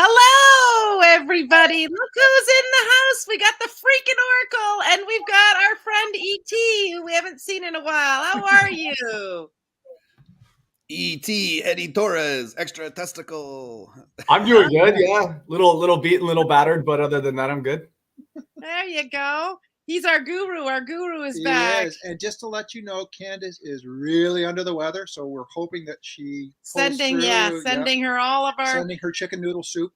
Hello, everybody. Look who's in the house. We got the freaking Oracle, and we've got our friend E.T., who we haven't seen in a while. How are you? E.T. Eddie Torres, extra testicle. I'm doing good, yeah. Little beaten, little battered, but other than that, I'm good. There you go. He's our guru. Our guru is back. Is. And just to let you know, Candace is really under the weather, so we're hoping that she sending her all of our sending her chicken noodle soup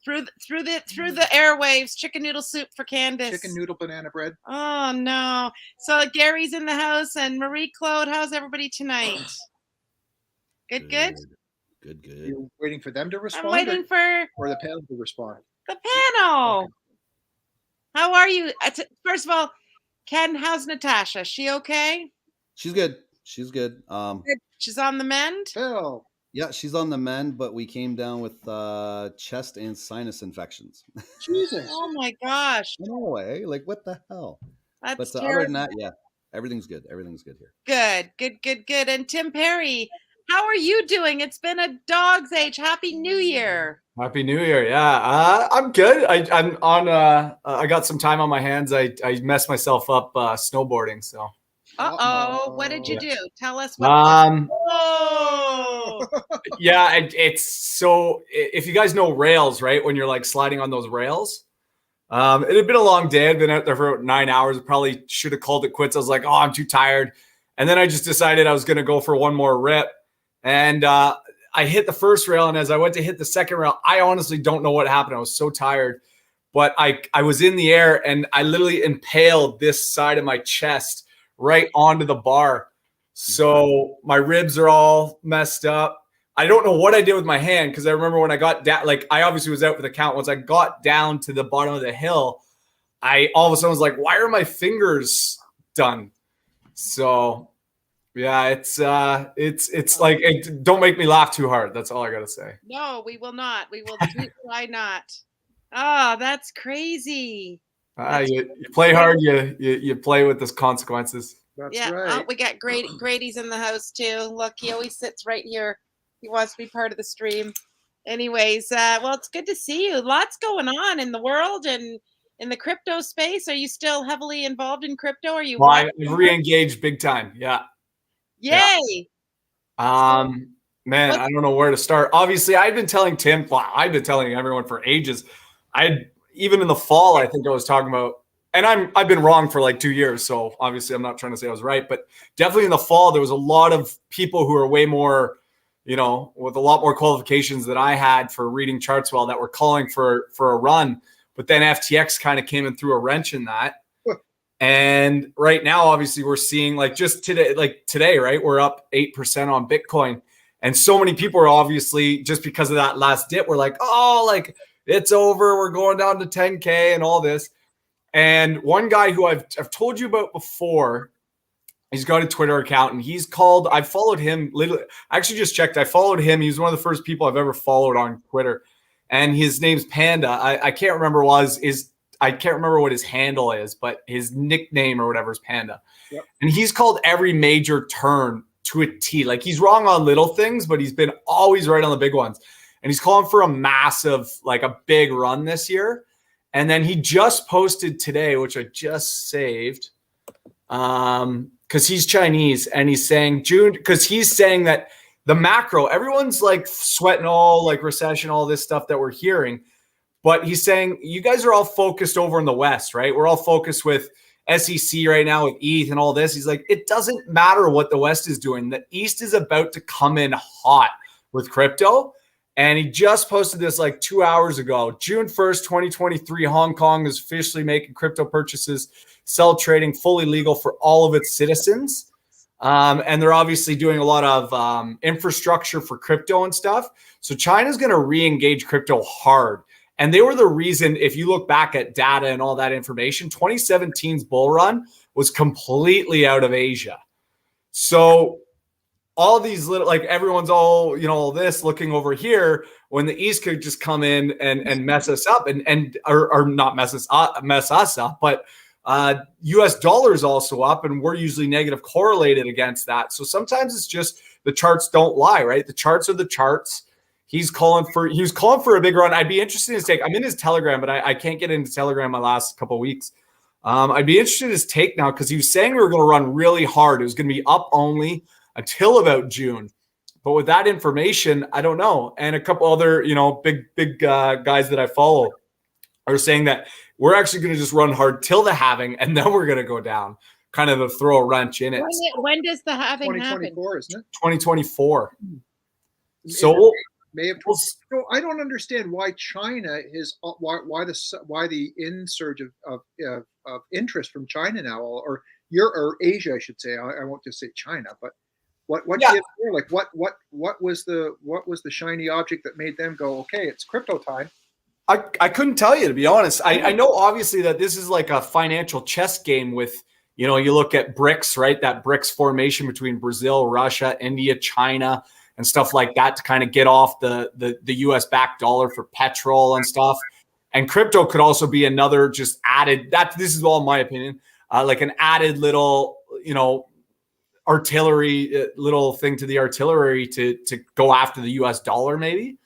through the airwaves. Chicken noodle soup for Candace. Chicken noodle banana bread. Oh no! So Gary's in the house, and Marie Claude. How's everybody tonight? Good. You're waiting for them to respond? I'm waiting or the panel to respond. The panel. Okay. How are you? First of all, Ken, how's Natasha? She okay? She's good. She's good. She's on the mend? Phil. Yeah, she's on the mend, but we came down with chest and sinus infections. Jesus. Oh my gosh. No way. Like, what the hell? That's but terrible. Other than that, yeah, everything's good. Everything's good here. Good. And Tim Perry, how are you doing? It's been a dog's age. Happy New Year. Happy New Year. Yeah, I'm good. I'm on. I got some time on my hands. I messed myself up snowboarding. So. What did you do? Tell us what. Yeah, it's so. If you guys know rails, right? When you're like sliding on those rails. It had been a long day. I'd been out there for about 9 hours. Probably should have called it quits. I was like, oh, I'm too tired. And then I just decided I was going to go for one more rip. And I hit the first rail, and as I went to hit the second rail, I honestly don't know what happened. I was so tired, but I was in the air, and I literally impaled this side of my chest right onto the bar. So my ribs are all messed up. I don't know what I did with my hand, because I remember when I got down, like I obviously was out for the count. Once I got down to the bottom of the hill, I all of a sudden was like, why are my fingers done? So yeah, it's like, don't make me laugh too hard. That's all I gotta say. No, we will not. We will try not. Oh, that's crazy. You play hard. You play with the consequences. That's right. We got Grady's in the house too. Look, he always sits right here. He wants to be part of the stream. Anyways, well, it's good to see you. Lots going on in the world and in the crypto space. Are you still heavily involved in crypto? Are you? Well, I've re-engaged big time. Yeah. Yay. Yeah. Man, I don't know where to start. Obviously, I've been telling Tim, I've been telling everyone for ages. Even in the fall, I think I was talking about, and I've been wrong for like 2 years. So obviously I'm not trying to say I was right, but definitely in the fall, there was a lot of people who are way more, with a lot more qualifications than I had for reading charts well, that were calling for a run. But then FTX kind of came and threw a wrench in that. And right now, obviously, we're seeing like today, right? We're up 8% on Bitcoin. And so many people are obviously, just because of that last dip, we're like, oh, like it's over. We're going down to 10K and all this. And one guy who I've told you about before, he's got a Twitter account, and I followed him. Literally, I actually just checked. I followed him. He's one of the first people I've ever followed on Twitter. And his name's Panda. I can't remember I can't remember what his handle is, but his nickname or whatever is Panda. Yep. And he's called every major turn to a T. Like, he's wrong on little things, but he's been always right on the big ones. And he's calling for a massive, like a big run this year. And then he just posted today, which I just saved, because he's Chinese, and he's saying because he's saying that the macro, everyone's like sweating all like recession, all this stuff that we're hearing. But he's saying, you guys are all focused over in the West, right? We're all focused with SEC right now, with ETH and all this. He's like, it doesn't matter what the West is doing. The East is about to come in hot with crypto. And he just posted this like 2 hours ago. June 1st, 2023, Hong Kong is officially making crypto purchases, sell trading fully legal for all of its citizens. And they're obviously doing a lot of infrastructure for crypto and stuff. So China's going to re-engage crypto hard. And they were the reason, if you look back at data and all that information, 2017's bull run was completely out of Asia. So all these little, like everyone's all, all this looking over here, when the East could just come in and mess us up or not mess us up, but US dollar is also up, and we're usually negative correlated against that. So sometimes it's just the charts don't lie, right? The charts are the charts. he was calling for a big run. I'd be interested in his take. I'm in his Telegram, but I can't get into Telegram my last couple of weeks. I'd be interested in his take now because he was saying we were going to run really hard. It was going to be up only until about June. But with that information, I don't know. And a couple other, big guys that I follow are saying that we're actually going to just run hard till the halving, and then we're going to go down, kind of to throw a wrench in it. When does the halving happen? 2024, isn't it? 2024. So May of. So I don't understand why China is why the insurge of interest from China now, or Asia, I should say. I won't just say China, but what gives there? Like what was the shiny object that made them go, okay, it's crypto time? I couldn't tell you, to be honest. I know obviously that this is like a financial chess game with, you look at BRICS, right? That BRICS formation between Brazil, Russia, India, China, and stuff like that to kind of get off the US backed dollar for petrol and stuff. And crypto could also be another just added, this is all my opinion, like an added little, artillery, little thing to the artillery to go after the US dollar, maybe.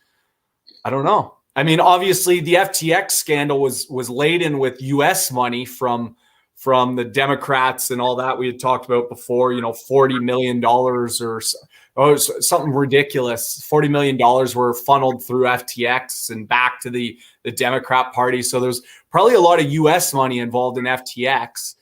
I don't know. I mean, obviously the FTX scandal was laden with US money from the Democrats and all that we had talked about before, $40 million or something ridiculous. $40 million were funneled through FTX and back to the Democrat Party. So there's probably a lot of US money involved in FTX.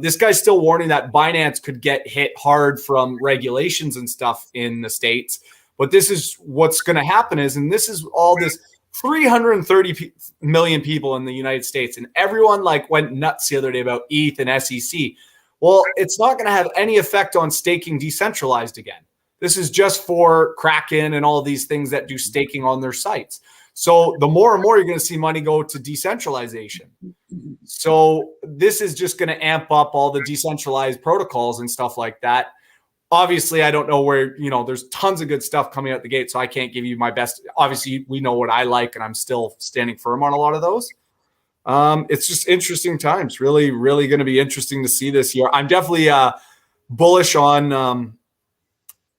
This guy's still warning that Binance could get hit hard from regulations and stuff in the States. But this is what's going to happen and this is all this 330 million people in the United States, and everyone went nuts the other day about ETH and SEC. Well, it's not going to have any effect on staking decentralized again. This is just for Kraken and all these things that do staking on their sites. So the more and more you're going to see money go to decentralization. So this is just going to amp up all the decentralized protocols and stuff like that. Obviously, I don't know where, there's tons of good stuff coming out the gate, so I can't give you my best. Obviously, we know what I like, and I'm still standing firm on a lot of those. It's just interesting times. Really, really going to be interesting to see this year. I'm definitely bullish on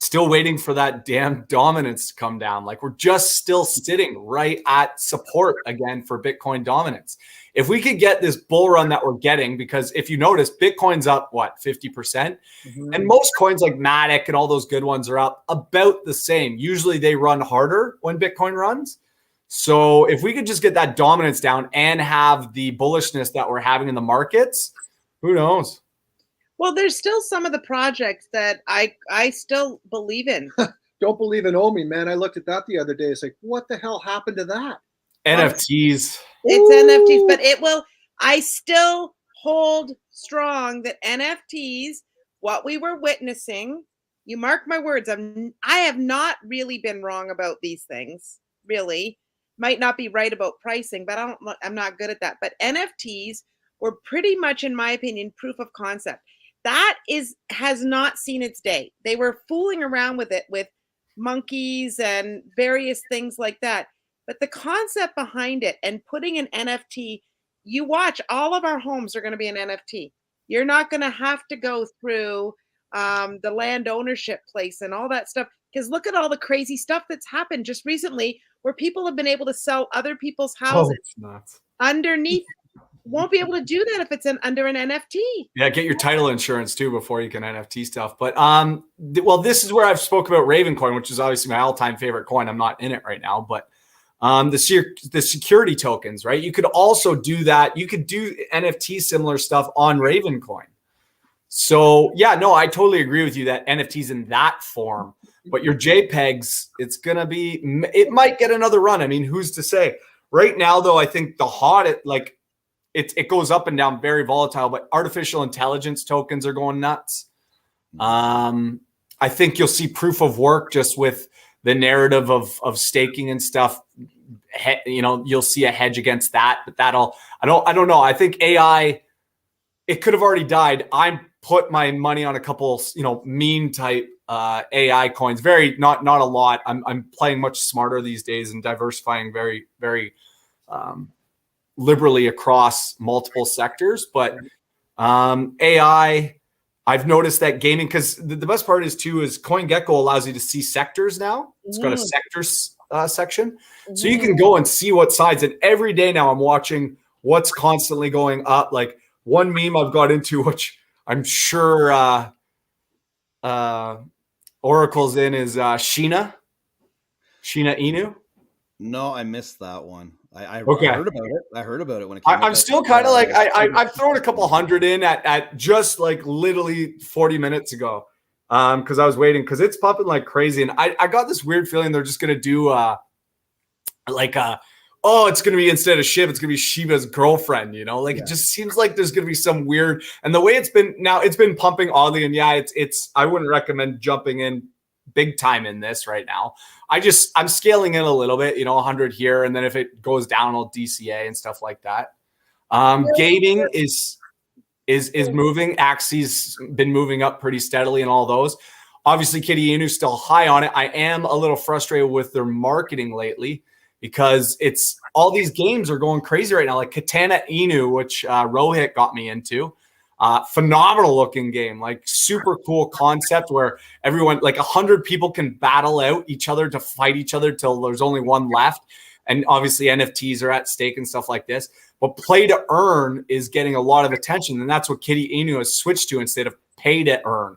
still waiting for that damn dominance to come down. We're just still sitting right at support again for Bitcoin dominance. If we could get this bull run that we're getting, because if you notice, Bitcoin's up, 50%? Mm-hmm. And most coins like Matic and all those good ones are up about the same. Usually they run harder when Bitcoin runs. So if we could just get that dominance down and have the bullishness that we're having in the markets, who knows? Well, there's still some of the projects that I still believe in. Don't believe in Omi, man. I looked at that the other day. It's like, what the hell happened to that? NFTs. It's NFTs, but I still hold strong that NFTs, what we were witnessing, you mark my words, I have not really been wrong about these things, really. Might not be right about pricing, but I'm not good at that. But NFTs were pretty much, in my opinion, proof of concept. That has not seen its day. They were fooling around with it with monkeys and various things like that. But the concept behind it and putting an NFT, you watch, all of our homes are going to be an NFT. You're not going to have to go through the land ownership place and all that stuff. Because look at all the crazy stuff that's happened just recently where people have been able to sell other people's houses underneath. Won't be able to do that if it's under an NFT. Yeah, get your title insurance too before you can NFT stuff. But this is where I've spoke about Ravencoin, which is obviously my all-time favorite coin. I'm not in it right now, but the security tokens, right? You could also do that. You could do NFT similar stuff on Ravencoin. So yeah, no, I totally agree with you that NFTs in that form, but your JPEGs, it might get another run. I mean, who's to say? Right now, though, I think it goes up and down, very volatile, but artificial intelligence tokens are going nuts. I think you'll see proof of work just with the narrative of staking and stuff. You'll see a hedge against that, but I don't know. I think AI, it could have already died. I put my money on a couple, meme type AI coins. Not a lot. I'm playing much smarter these days and diversifying very, very liberally across multiple sectors. But AI, I've noticed that gaming, because the best part is CoinGecko allows you to see sectors now. It's got a sectors section. So you can go and see what sides. And every day now I'm watching what's constantly going up. Like one meme I've got into, which I'm sure Oracle's in, is Sheena Inu. No, I missed that one. I Okay. heard about it. I heard about it when it came out. I'm still kind of like, I've thrown a couple hundred in at just like literally 40 minutes ago, because I was waiting, because it's popping like crazy. And I got this weird feeling they're just going to do it's going to be, instead of Shiv, it's going to be Shiva's girlfriend, you know, like it just seems like there's going to be some weird, and the way it's been pumping oddly. And yeah, I wouldn't recommend jumping in big time in this right now. I'm scaling in a little bit, 100 here. And then if it goes down, I'll DCA and stuff like that. Gaming is moving. Axie's been moving up pretty steadily in all those. Obviously, Kitty Inu's still high on it. I am a little frustrated with their marketing lately, because it's all these games are going crazy right now, like Katana Inu, which Rohit got me into. Phenomenal looking game, like super cool concept where everyone, like 100 people can battle out each other to fight each other till there's only one left. And obviously NFTs are at stake and stuff like this. But play to earn is getting a lot of attention. And that's what Kitty Inu has switched to instead of pay to earn.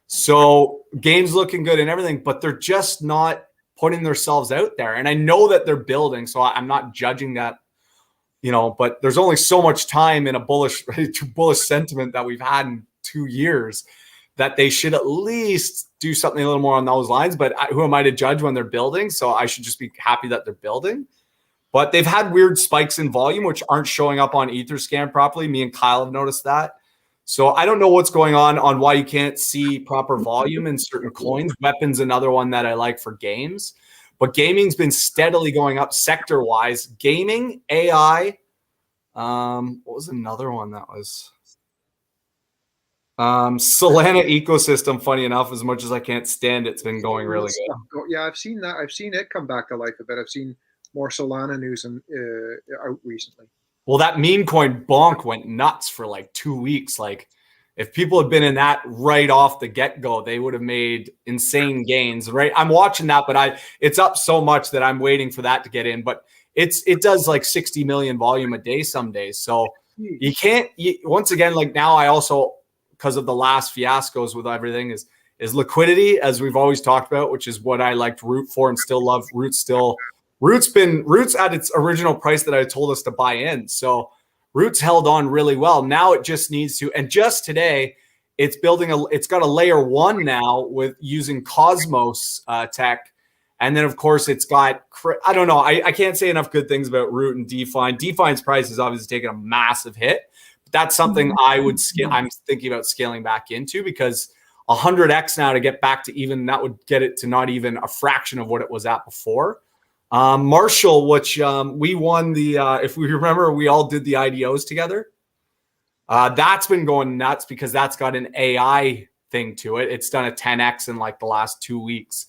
So games looking good and everything, but they're just not putting themselves out there. And I know that they're building, so I'm not judging that, but there's only so much time in a bullish sentiment that we've had in 2 years that they should at least do something a little more on those lines. But who am I to judge when they're building? So I should just be happy that they're building. But they've had weird spikes in volume, which aren't showing up on Etherscan properly. Me and Kyle have noticed that. So I don't know what's going on why you can't see proper volume in certain coins. Weapons, another one that I like for games. But gaming's been steadily going up sector-wise. Gaming, AI, what was another one that was? Solana ecosystem, funny enough, as much as I can't stand it, it's been going really good. Yeah, I've seen that. I've seen it come back to life a bit. I've seen more Solana news out recently. Well, that meme coin bonk went nuts for like 2 weeks. Like, if people had been in that right off the get-go, they would have made insane gains, right? I'm watching that, but it's up so much that I'm waiting for that to get in. But it does like 60 million volume a day some days. So you can't, once again, like now I also, because of the last fiascos with everything, is liquidity, as we've always talked about, which is what I liked Root for and still love Root still. Root's at its original price that I told us to buy in. So Root's held on really well. Now it just needs to, and just today, it's got a layer 1 now with using Cosmos tech. And then of course it's got, I don't know, I can't say enough good things about Root and DeFi. DeFi's price has obviously taken a massive hit. But that's something I'm thinking about scaling back into, because 100x now to get back to even, that would get it to not even a fraction of what it was at before. Marshall, which we won the, if we remember, we all did the IDOs together. That's been going nuts because that's got an AI thing to it. It's done a 10x in like the last 2 weeks.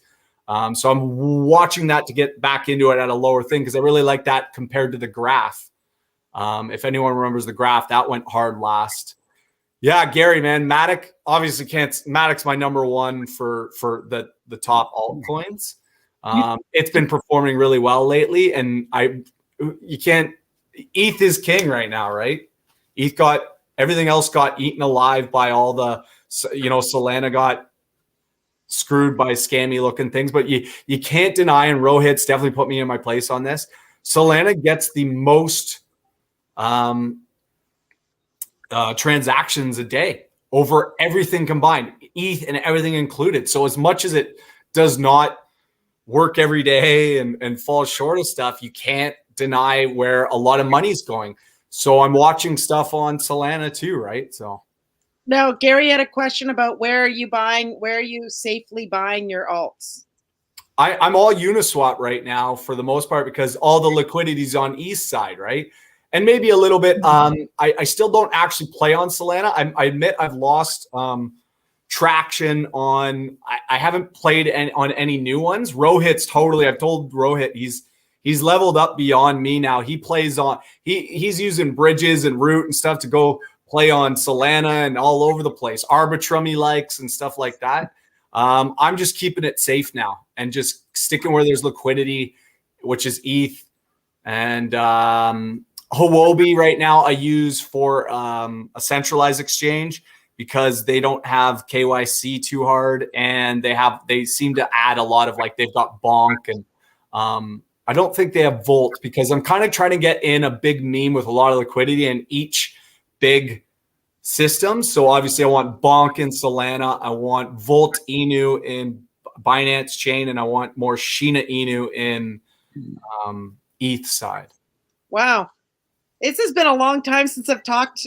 So I'm watching that to get back into it at a lower thing, because I really like that compared to the graph. If anyone remembers the graph, that went hard last. Yeah, Gary, man, Matic obviously can't. Matic's my number one for the top altcoins. It's been performing really well lately, and you can't. ETH is king right now, right? ETH got everything else got eaten alive by all the, Solana got screwed by scammy looking things, but you can't deny, and Rohit's definitely put me in my place on this. Solana gets the most transactions a day over everything combined, ETH and everything included. So as much as it does not work every day and fall short of stuff, you can't deny where a lot of money's going. So I'm watching stuff on Solana too, right? So now Gary had a question about where are you safely buying your alts? I'm all Uniswap right now for the most part, because all the liquidity's on East side, right? And maybe a little bit. I still don't actually play on Solana. I admit I've lost traction on. I haven't played on any new ones. Rohit's totally. I've told Rohit he's leveled up beyond me now. He plays on. He's using bridges and Root and stuff to go play on Solana and all over the place. Arbitrum he likes and stuff like that. I'm just keeping it safe now and just sticking where there's liquidity, which is ETH. And Huobi right now I use for a centralized exchange because they don't have KYC too hard, and they seem to add a lot of, like, they've got Bonk, and I don't think they have Volt, because I'm kind of trying to get in a big meme with a lot of liquidity in each big system. So obviously I want Bonk in Solana, I want Volt Inu in Binance Chain, and I want more Sheena Inu in ETH side. Wow. This has been a long time since I've talked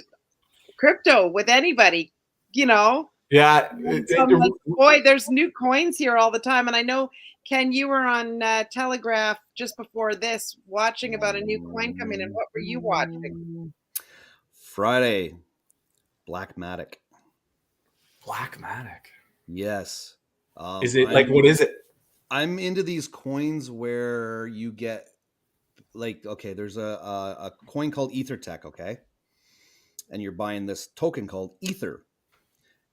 crypto with anybody, you know. Yeah. So I'm like, boy, there's new coins here all the time. And I know, Ken, you were on Telegraph just before this watching about a new coin coming in. What were you watching? Friday, Blackmatic. Blackmatic. Yes. Is it like, what is it? I'm into these coins where you get, like, okay, there's a coin called EtherTech, okay? And you're buying this token called Ether.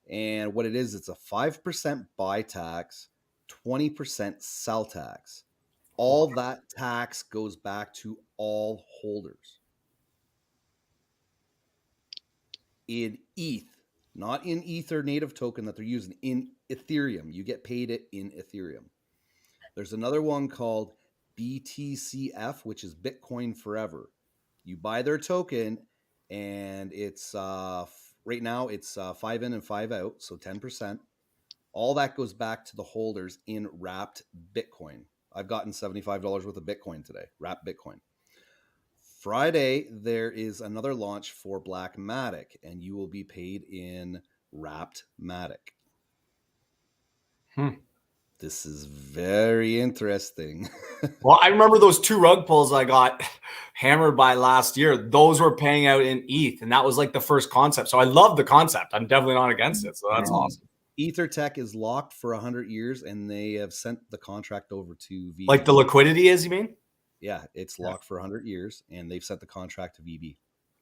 And what it is, it's a 5% buy tax, 20% sell tax. All that tax goes back to all holders in ETH, not in Ether native token that they're using, in Ethereum. You get paid it in Ethereum. There's another one called BTCF, which is Bitcoin Forever. You buy their token, and it's right now it's 5 in and 5 out, so 10%. All that goes back to the holders in wrapped Bitcoin. I've gotten $75 worth of Bitcoin today, wrapped Bitcoin. Friday, there is another launch for Blackmatic, and you will be paid in wrapped Matic. This is very interesting. Well, I remember those 2 rug pulls I got hammered by last year. Those were paying out in ETH, and that was like the first concept. So I love the concept. I'm definitely not against it. So that's awesome. EtherTech is locked for 100 years, and they have sent the contract over to VB. Like the liquidity is, you mean? Yeah, it's locked for 100 years, and they've sent the contract to VB.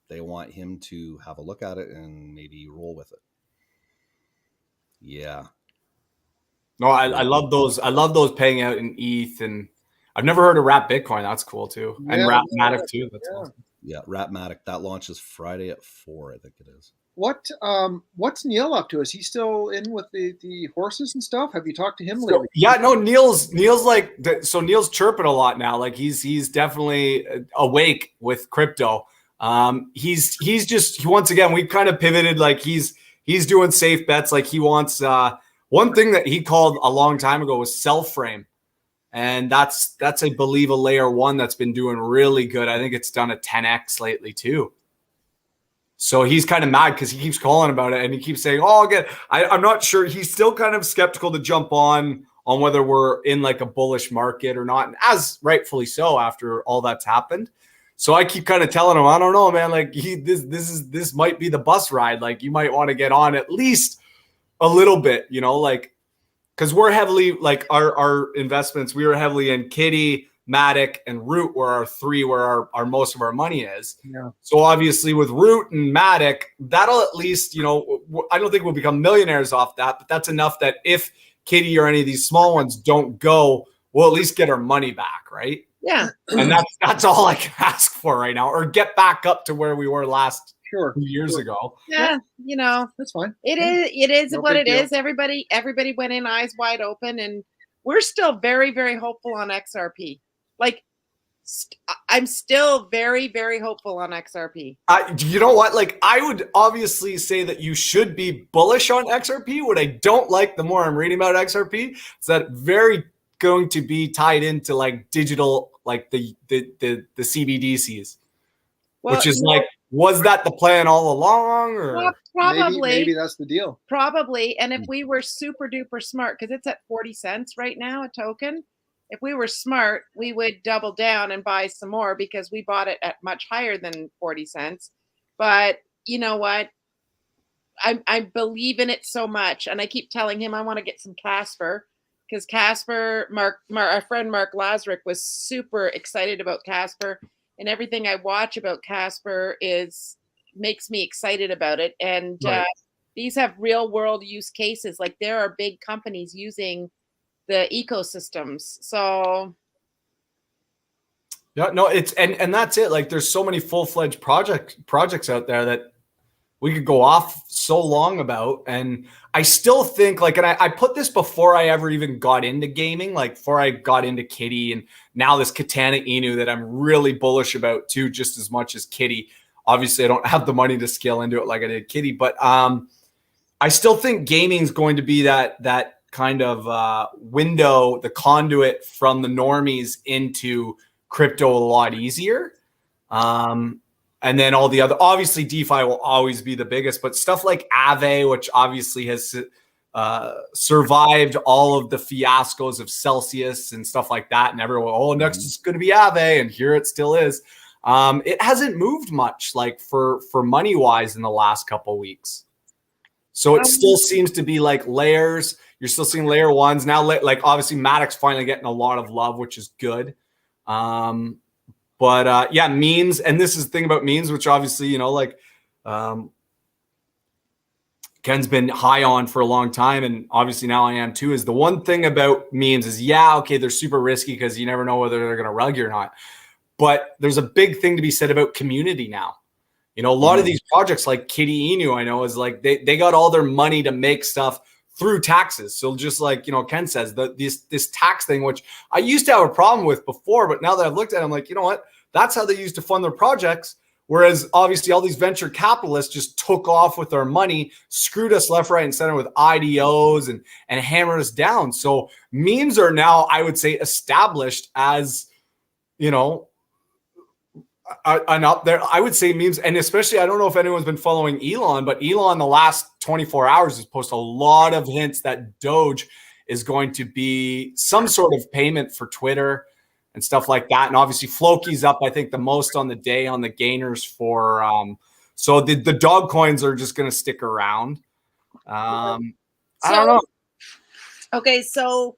They want him to have a look at it and maybe roll with it. Yeah. No, I love those. I love those paying out in ETH, and I've never heard of Wrap Bitcoin. That's cool too, and Wrap Matic too. That's awesome. Yeah, Wrap Matic, that launches Friday at 4, I think it is. What's Neil up to? Is he still in with the horses and stuff? Have you talked to him lately? Yeah, no, Neil's like, so Neil's chirping a lot now. Like he's definitely awake with crypto. He's just, once again, we've kind of pivoted. Like he's doing safe bets. Like he wants one thing that he called a long time ago was self frame. And that's I believe a layer 1 that's been doing really good. I think it's done a 10x lately too. So he's kind of mad because he keeps calling about it, and he keeps saying, "Oh, again, I'm not sure." He's still kind of skeptical to jump on whether we're in like a bullish market or not, and as rightfully so after all that's happened. So I keep kind of telling him, "I don't know, man. Like this might be the bus ride. Like you might want to get on at least a little bit, you know, like because we're heavily like our investments. We were heavily in Kitty, Matic, and Root were our 3 where our most of our money is. Yeah. So obviously with Root and Matic, that'll at least, you know, I don't think we'll become millionaires off that, but that's enough that if Kitty or any of these small ones don't go, we'll at least get our money back, right? Yeah. And that's all I can ask for right now, or get back up to where we were last 2 years ago. Yeah, you know, that's fine. It is No what big it deal. is. Everybody went in eyes wide open, and we're still very, very hopeful on XRP. Like, I'm still very, very hopeful on XRP. You know what? Like, I would obviously say that you should be bullish on XRP. What I don't like, the more I'm reading about XRP, is that very going to be tied into like digital, like the CBDCs, Well, which is like, was that the plan all along, or probably maybe that's the deal. Probably. And if we were super duper smart, because it's at 40 cents right now a token. If we were smart, we would double down and buy some more because we bought it at much higher than 40 cents. But you know what? I believe in it so much. And I keep telling him I want to get some Casper because Casper, our friend Mark Lazarick was super excited about Casper. And everything I watch about Casper is makes me excited about it. And Right. these have real world use cases. Like there are big companies using the ecosystems. So Yeah, no, it's and that's it. Like there's so many full-fledged projects out there that we could go off so long about. And I still think like, and I put this before I ever even got into gaming, like before I got into Kitty, and now this Katana Inu that I'm really bullish about too, just as much as Kitty. Obviously I don't have the money to scale into it like I did Kitty, but I still think gaming is going to be that kind of window, the conduit from the normies into crypto a lot easier. And then all the other, obviously DeFi will always be the biggest, but stuff like Aave, which obviously has survived all of the fiascos of Celsius and stuff like that. And everyone, oh, next is going to be Aave. And here it still is. It hasn't moved much like for money wise in the last couple of weeks. So it still seems to be like layers. You're still seeing layer ones now. Like obviously Matic's finally getting a lot of love, which is good. But yeah, memes, and this is the thing about memes, which obviously, you know, like Ken's been high on for a long time, and obviously now I am too, is the one thing about memes is, yeah, okay, they're super risky because you never know whether they're going to rug you or not. But there's a big thing to be said about community now. You know, a lot of these projects like Kitty Inu, I know, is like they got all their money to make stuff through taxes. So just like, you know, Ken says, this tax thing, which I used to have a problem with before, but now that I've looked at it, I'm like, you know what? That's how they used to fund their projects. Whereas obviously all these venture capitalists just took off with their money, screwed us left, right, and center with IDOs and hammered us down. So memes are now, I would say, established as, you know, an up there. I would say memes, and especially, I don't know if anyone's been following Elon, but Elon the last 24 hours has posted a lot of hints that Doge is going to be some sort of payment for Twitter and stuff like that. And obviously Floki's up, I think, the most on the day on the gainers for so the dog coins are just going to stick around. I don't know. Okay, so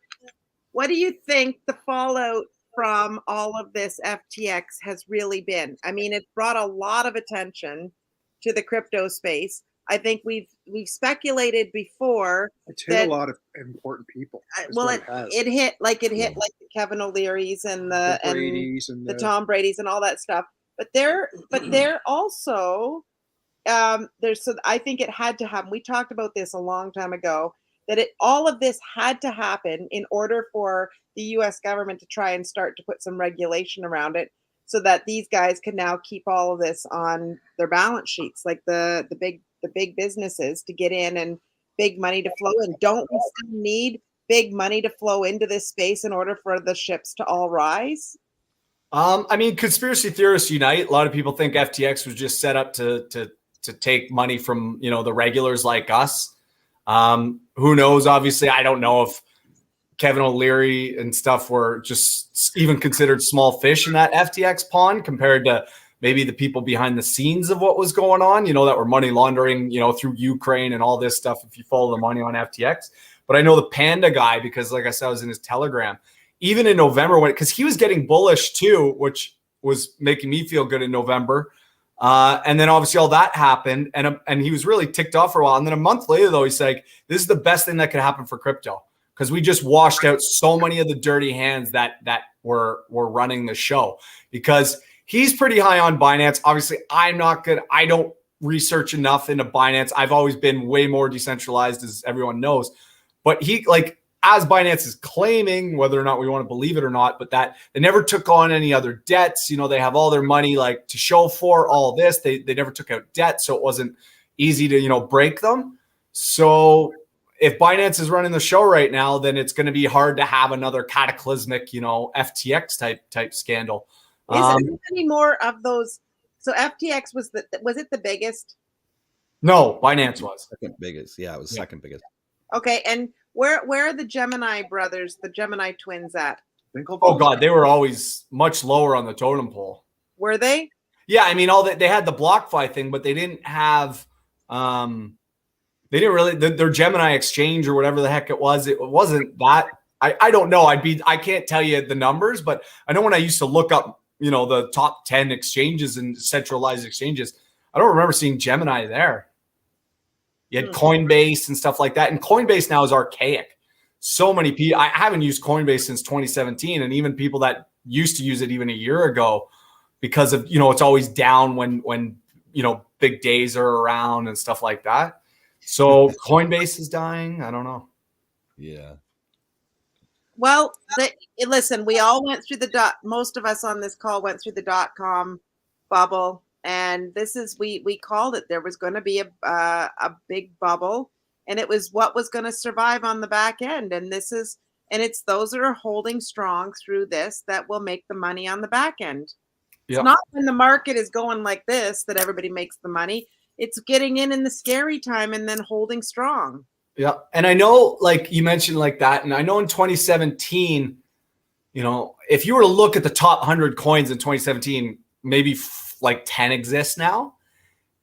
what do you think the fallout from all of this FTX has really been? I mean, it brought a lot of attention to the crypto space. I think we've speculated before. It's hit a lot of important people. Well, it hit like the Kevin O'Leary's and the Brady's and the Tom Brady's and all that stuff. But they're also there's, so I think it had to happen. We talked about this a long time ago, that all of this had to happen in order for the U.S. government to try and start to put some regulation around it, so that these guys can now keep all of this on their balance sheets, like the big businesses, to get in and big money to flow in. Don't we still need big money to flow into this space in order for the ships to all rise? I mean, conspiracy theorists unite. A lot of people think FTX was just set up to take money from, you know, the regulars like us. Who knows? Obviously, I don't know if Kevin O'Leary and stuff were just even considered small fish in that FTX pond compared to maybe the people behind the scenes of what was going on, you know, that were money laundering, you know, through Ukraine and all this stuff, if you follow the money on FTX. But I know the Panda guy, because like I said, I was in his Telegram, even in November, because he was getting bullish too, which was making me feel good in November. And then obviously all that happened, and he was really ticked off for a while. And then a month later, though, he's like, this is the best thing that could happen for crypto, because we just washed out so many of the dirty hands that were running the show. Because he's pretty high on Binance. Obviously, I'm not good. I don't research enough into Binance. I've always been way more decentralized, as everyone knows. But he, like, as Binance is claiming, whether or not we want to believe it or not, but that they never took on any other debts. You know, they have all their money like to show for all this. They never took out debt, so it wasn't easy to, you know, break them. So if Binance is running the show right now, then it's going to be hard to have another cataclysmic, you know, FTX type scandal. Is there any more of those? So FTX was it the biggest? No, Binance was second biggest. Yeah, it was second biggest. Okay, and where are the Gemini brothers, the Gemini twins at? Oh God, they were always much lower on the totem pole. Were they? Yeah, I mean, they had the BlockFi thing, but they didn't have they didn't really their Gemini exchange or whatever the heck it was. It wasn't that. I don't know. I can't tell you the numbers, but I know when I used to look up, you know, the top 10 exchanges and centralized exchanges, I don't remember seeing Gemini there. You had Coinbase and stuff like that. And Coinbase now is archaic. So many people, I haven't used Coinbase since 2017. And even people that used to use it even a year ago, because of, it's always down when big days are around and stuff like that. So Coinbase is dying. I don't know. Yeah. Well, listen, we all went through most of us on this call went through the .com bubble. And this is, we called it. There was going to be a big bubble, and it was what was going to survive on the back end. And it's those that are holding strong through this that will make the money on the back end. It's not when the market is going like this that everybody makes the money. It's getting in the scary time and then holding strong. Yeah. And I know, like you mentioned like that. And I know in 2017, if you were to look at the top 100 coins in 2017, maybe like 10 exist now.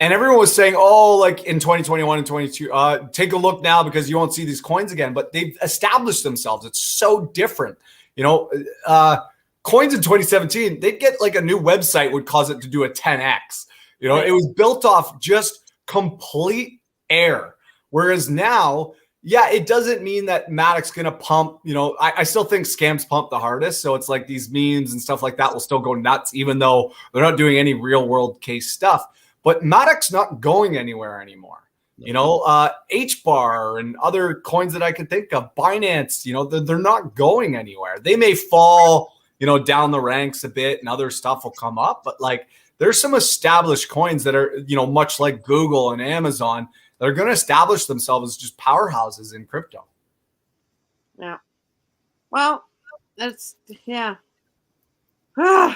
And everyone was saying, oh, like in 2021 and 22, take a look now because you won't see these coins again. But they've established themselves. It's so different. Coins in 2017, they'd get like a new website would cause it to do a 10x. It was built off just complete air. Whereas now, yeah, it doesn't mean that Matic's going to pump. I still think scams pump the hardest. So it's like these memes and stuff like that will still go nuts, even though they're not doing any real world case stuff. But Matic's not going anywhere anymore. HBAR and other coins that I could think of, Binance, they're not going anywhere. They may fall, down the ranks a bit and other stuff will come up. But like there's some established coins that are, much like Google and Amazon, they're going to establish themselves as just powerhouses in crypto. Yeah. Well, yeah. Do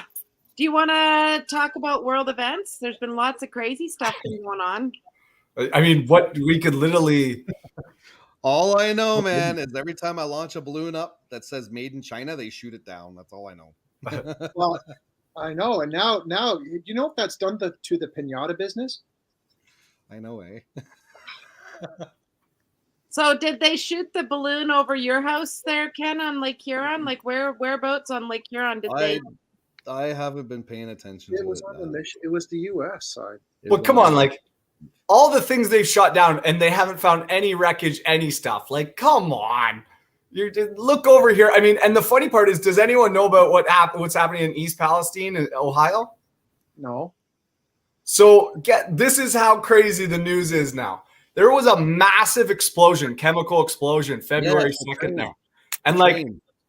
you want to talk about world events? There's been lots of crazy stuff going on. I mean, what we could literally. All I know, man, is every time I launch a balloon up that says made in China, they shoot it down. That's all I know. Well, I know. And now, you know what that's done to the pinata business? I know, eh? So did they shoot the balloon over your house there, Ken, on Lake Huron? Like whereabouts on Lake Huron did they? I haven't been paying attention to it. It was the U.S. side. But come on, like all the things they've shot down and they haven't found any wreckage, any stuff. Like, come on. You look over here. I mean, and the funny part is, does anyone know about what's happening in East Palestine in Ohio? No. So this is how crazy the news is now. There was a massive explosion, chemical explosion, February 2nd now. And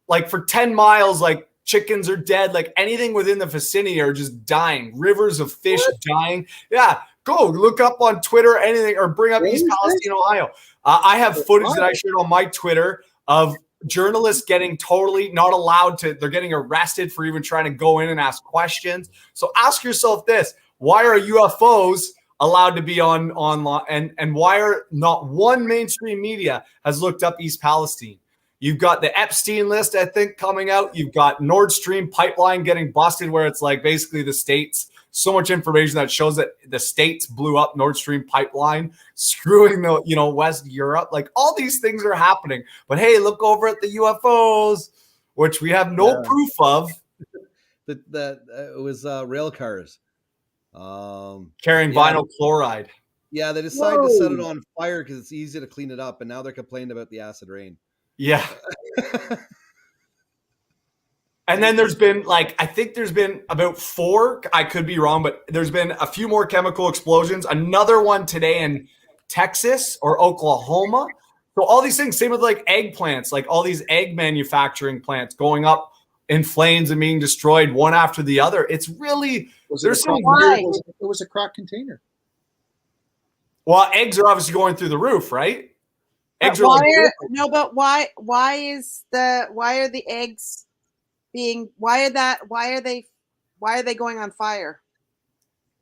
like for 10 miles, like chickens are dead. Like anything within the vicinity are just dying. Rivers of fish dying. Yeah. Go look up on Twitter, anything, or bring up East Palestine, Ohio. I have footage that I shared on my Twitter of journalists getting totally not allowed to, they're getting arrested for even trying to go in and ask questions. So ask yourself this, why are UFOs allowed to be online, and why are not one mainstream media has looked up East Palestine? You've got the Epstein list, I think, coming out. You've got Nord Stream pipeline getting busted, where it's like basically the states, so much information that shows that the states blew up Nord Stream pipeline, screwing the West Europe. Like all these things are happening. But hey, look over at the UFOs, which we have no proof of. That it was rail cars. Carrying vinyl chloride. Yeah, they decided to set it on fire because it's easy to clean it up, and now they're complaining about the acid rain. Yeah. And then there's been I think there's been about 4, I could be wrong, but there's been a few more chemical explosions. Another one today in Texas or Oklahoma. So all these things, same with like egg plants, like all these egg manufacturing plants going up in flames and being destroyed one after the other. It's really, it was a cracked container. Well, eggs are obviously going through the roof, right? Eggs why are the eggs being, why are they going on fire?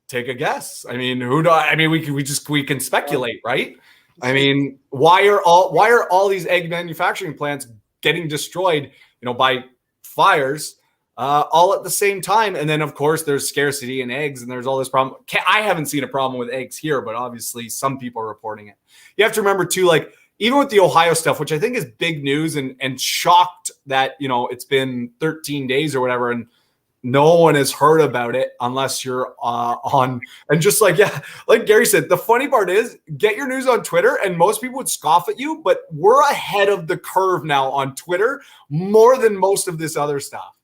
Take a guess. I mean, we can speculate, right? I mean, why are all these egg manufacturing plants getting destroyed, by fires, all at the same time? And then of course there's scarcity in eggs and there's all this problem. I haven't seen a problem with eggs here, but obviously some people are reporting it. You have to remember too, like even with the Ohio stuff, which I think is big news and shocked that, it's been 13 days or whatever. And no one has heard about it unless you're on. And just like, yeah, like Gary said, the funny part is get your news on Twitter and most people would scoff at you, but we're ahead of the curve now on Twitter more than most of this other stuff.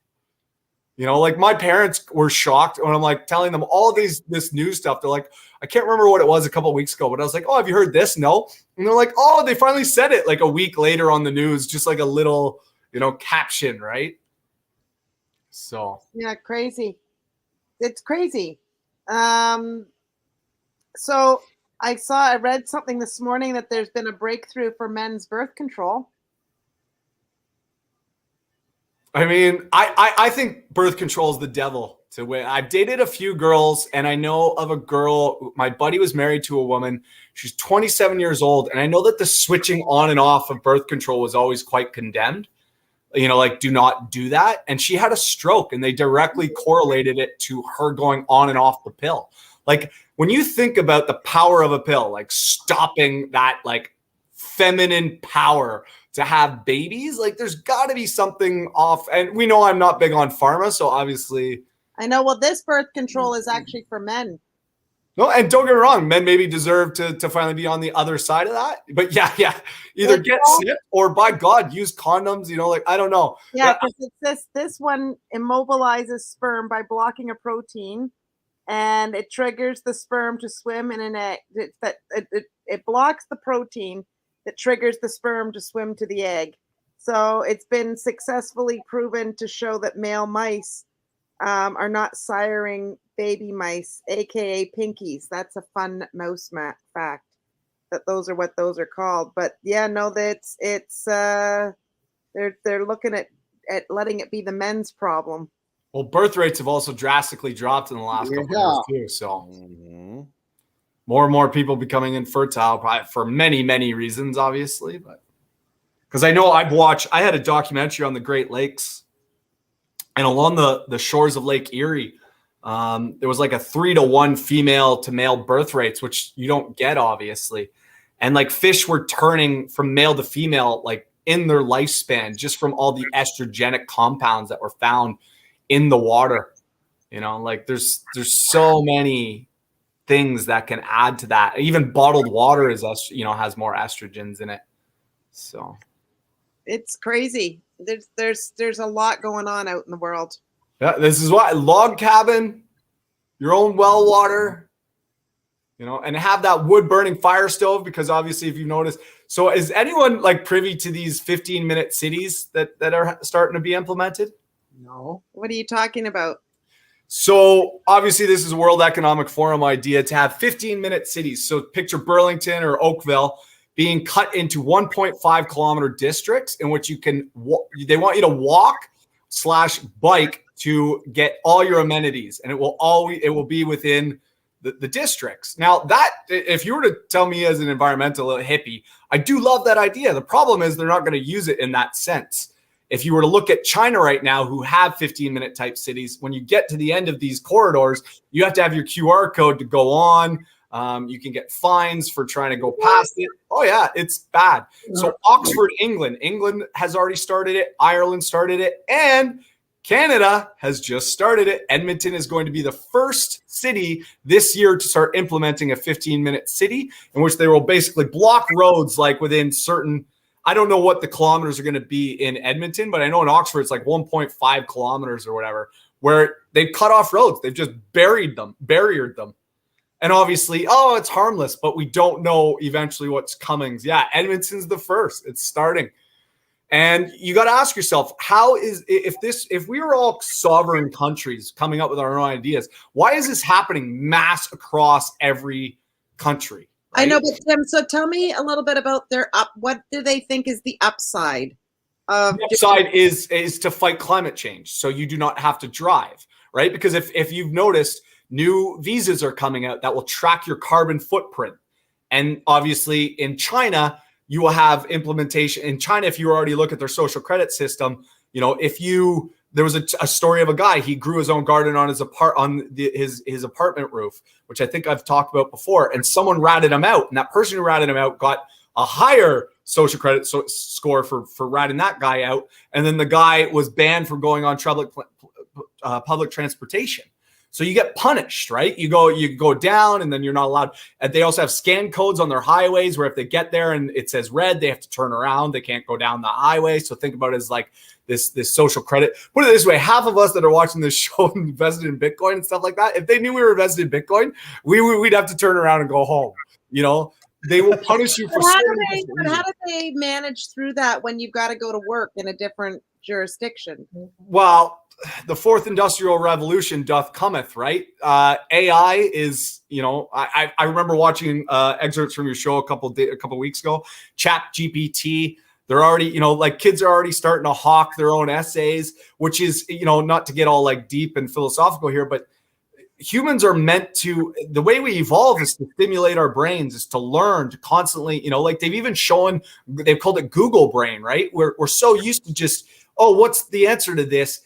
You know, like my parents were shocked when I'm like telling them all this news stuff. They're like, I can't remember what it was a couple of weeks ago, but I was like, oh, have you heard this? No. And they're like, oh, they finally said it like a week later on the news, just like a little, you know, caption, right? So yeah, crazy. It's crazy. So I read something this morning that there's been a breakthrough for men's birth control. I mean, I think birth control is the devil to win. I've dated a few girls, and I know of a girl, my buddy was married to a woman. She's 27 years old, and I know that the switching on and off of birth control was always quite condemned. You know, like, do not do that. And she had a stroke, and they directly correlated it to her going on and off the pill. Like, when you think about the power of a pill, like stopping that, like, feminine power to have babies, like, there's got to be something off. And we know I'm not big on pharma, so obviously. I know. Well, this birth control is actually for men. No, and don't get me wrong, men maybe deserve to finally be on the other side of that. But yeah, either get snipped or, by God, use condoms. You know, like, I don't know. Yeah, because this one immobilizes sperm by blocking a protein, and it triggers the sperm to swim in an egg. It blocks the protein that triggers the sperm to swim to the egg. So it's been successfully proven to show that male mice are not siring baby mice, aka pinkies. That's a fun mouse fact, that those are what those are called. But yeah, no, that's they're looking at letting it be the men's problem. Well, birth rates have also drastically dropped in the last couple of years too. So more and more people becoming infertile, probably for many, many reasons, obviously. But because I know I had a documentary on the Great Lakes, and along the shores of Lake Erie, there was like a 3-to-1 female to male birth rates, which you don't get, obviously. And like fish were turning from male to female, like in their lifespan, just from all the estrogenic compounds that were found in the water. You know, like there's so many things that can add to that. Even bottled water has more estrogens in it. So it's crazy. There's a lot going on out in the world. Yeah, this is why log cabin, your own well water, you know, and have that wood burning fire stove, because obviously if you've noticed. So is anyone like privy to these 15-minute cities that are starting to be implemented? No. What are you talking about? So obviously this is a World Economic Forum idea to have 15-minute cities. So picture Burlington or Oakville being cut into 1.5 kilometer districts in which they want you to walk/bike to get all your amenities, and it will be within the districts. Now, that, if you were to tell me as an environmental hippie, I do love that idea. The problem is they're not going to use it in that sense. If you were to look at China right now, who have 15-minute type cities, when you get to the end of these corridors, you have to have your QR code to go on. You can get fines for trying to go past it. Oh yeah, it's bad. So Oxford, England has already started it. Ireland started it, and Canada has just started it. Edmonton is going to be the first city this year to start implementing a 15-minute city, in which they will basically block roads like within certain. I don't know what the kilometers are going to be in Edmonton, but I know in Oxford it's like 1.5 kilometers or whatever, where they've cut off roads. They've just barriered them. And obviously, it's harmless, but we don't know eventually what's coming. Yeah, Edmonton's the first. It's starting. And you got to ask yourself, if we were all sovereign countries coming up with our own ideas, why is this happening mass across every country? Right? I know, but Tim, so tell me a little bit about what do they think is the upside? The upside is to fight climate change. So you do not have to drive, right? Because if you've noticed, new visas are coming out that will track your carbon footprint. And obviously in China, you will have implementation. In China, if you already look at their social credit system, you know, there was a story of a guy, he grew his own garden on his apartment roof, which I think I've talked about before, and someone ratted him out. And that person who ratted him out got a higher social credit score for ratting that guy out. And then the guy was banned from going on public transportation. So you get punished, right? You go down, and then you're not allowed. And they also have scan codes on their highways where if they get there and it says red, they have to turn around. They can't go down the highway. So think about it as like this social credit. Put it this way: half of us that are watching this show invested in Bitcoin and stuff like that. If they knew we were invested in Bitcoin, we'd have to turn around and go home. You know, they will punish you for. How do they manage through that when you've got to go to work in a different jurisdiction? Well, the fourth industrial revolution doth cometh, right? AI is, I remember watching excerpts from your show a couple weeks ago. ChatGPT, they're already, like kids are already starting to hawk their own essays, which is, not to get all like deep and philosophical here, but humans are meant to, the way we evolve is to stimulate our brains, is to learn, to constantly, like they've even shown, they've called it Google brain, right? We're so used to just, oh, what's the answer to this?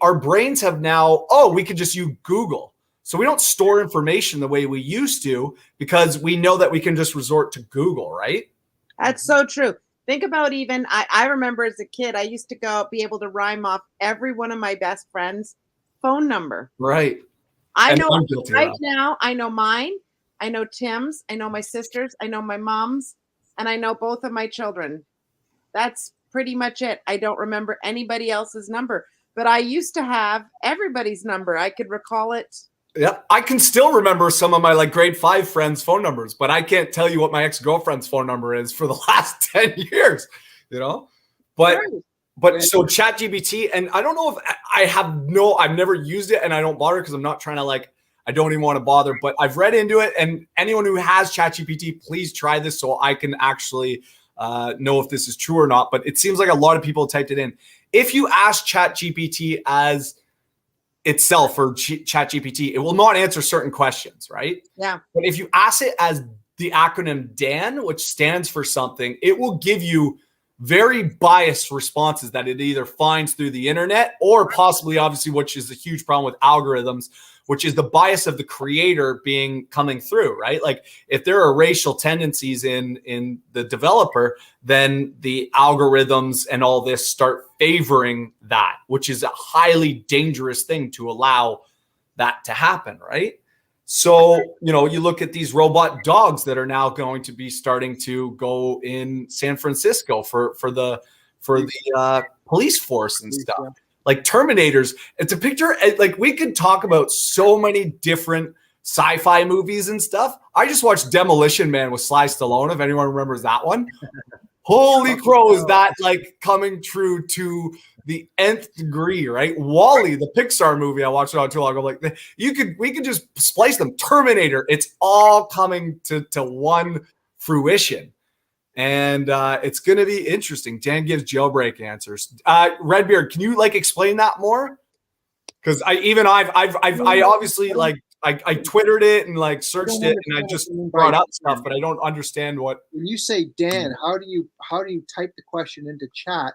Our brains have now, we could just use Google. So we don't store information the way we used to because we know that we can just resort to Google, right? That's so true. Think about even, I remember as a kid, I used to be able to rhyme off every one of my best friends' phone number. Right. I know right now, I know mine, I know Tim's, I know my sister's, I know my mom's, and I know both of my children. That's pretty much it. I don't remember anybody else's number. But I used to have everybody's number. I could recall it. Yeah, I can still remember some of my like grade 5 friends' phone numbers, but I can't tell you what my ex-girlfriend's phone number is for the last 10 years, But so ChatGPT, and I don't know if I've never used it, and I don't bother because I'm not trying to I don't even want to bother, but I've read into it, and anyone who has ChatGPT, please try this so I can actually know if this is true or not. But it seems like a lot of people typed it in. If you ask ChatGPT as itself or ChatGPT, it will not answer certain questions, right? Yeah. But if you ask it as the acronym DAN, which stands for something, it will give you very biased responses that it either finds through the internet or possibly, obviously, which is a huge problem with algorithms, which is the bias of the creator coming through, right? Like if there are racial tendencies in the developer, then the algorithms and all this start favoring that, which is a highly dangerous thing to allow that to happen, right? So, you look at these robot dogs that are now going to be starting to go in San Francisco for the police force and stuff. Like Terminators, it's a picture, like we could talk about so many different sci-fi movies and stuff. I just watched Demolition Man with Sly Stallone, if anyone remembers that one. Holy crow, is that like coming true to the nth degree, right? Wall-E, the Pixar movie I watched not too long ago. Like we could just splice them. Terminator, it's all coming to one fruition. And it's going to be interesting. Dan gives jailbreak answers. Redbeard, can you explain that more? Because I obviously I Twittered it and searched it and I just brought up stuff, but I don't understand what. When you say Dan, how do you type the question into chat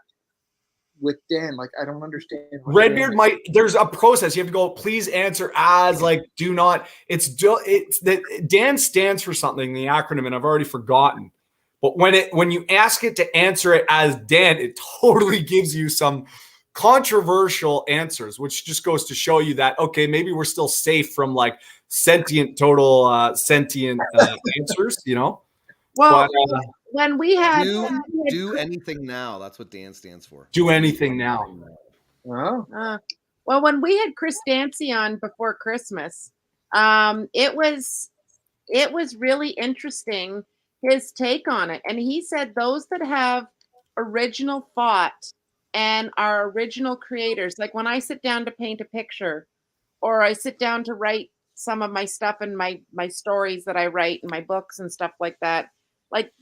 with Dan? I don't understand. Redbeard there's a process. You have to go, please answer as do not. It's that Dan stands for something, the acronym, and I've already forgotten. But when you ask it to answer it as Dan, it totally gives you some controversial answers, which just goes to show you that, okay, maybe we're still safe from sentient answers, Well, but, when we had do anything now. That's what Dan stands for. Do anything now. Wow. Well, when we had Chris Dancy on before Christmas, it was really interesting, his take on it. And he said those that have original thought and are original creators, like when I sit down to paint a picture or I sit down to write some of my stuff and my stories that I write in my books and stuff like that,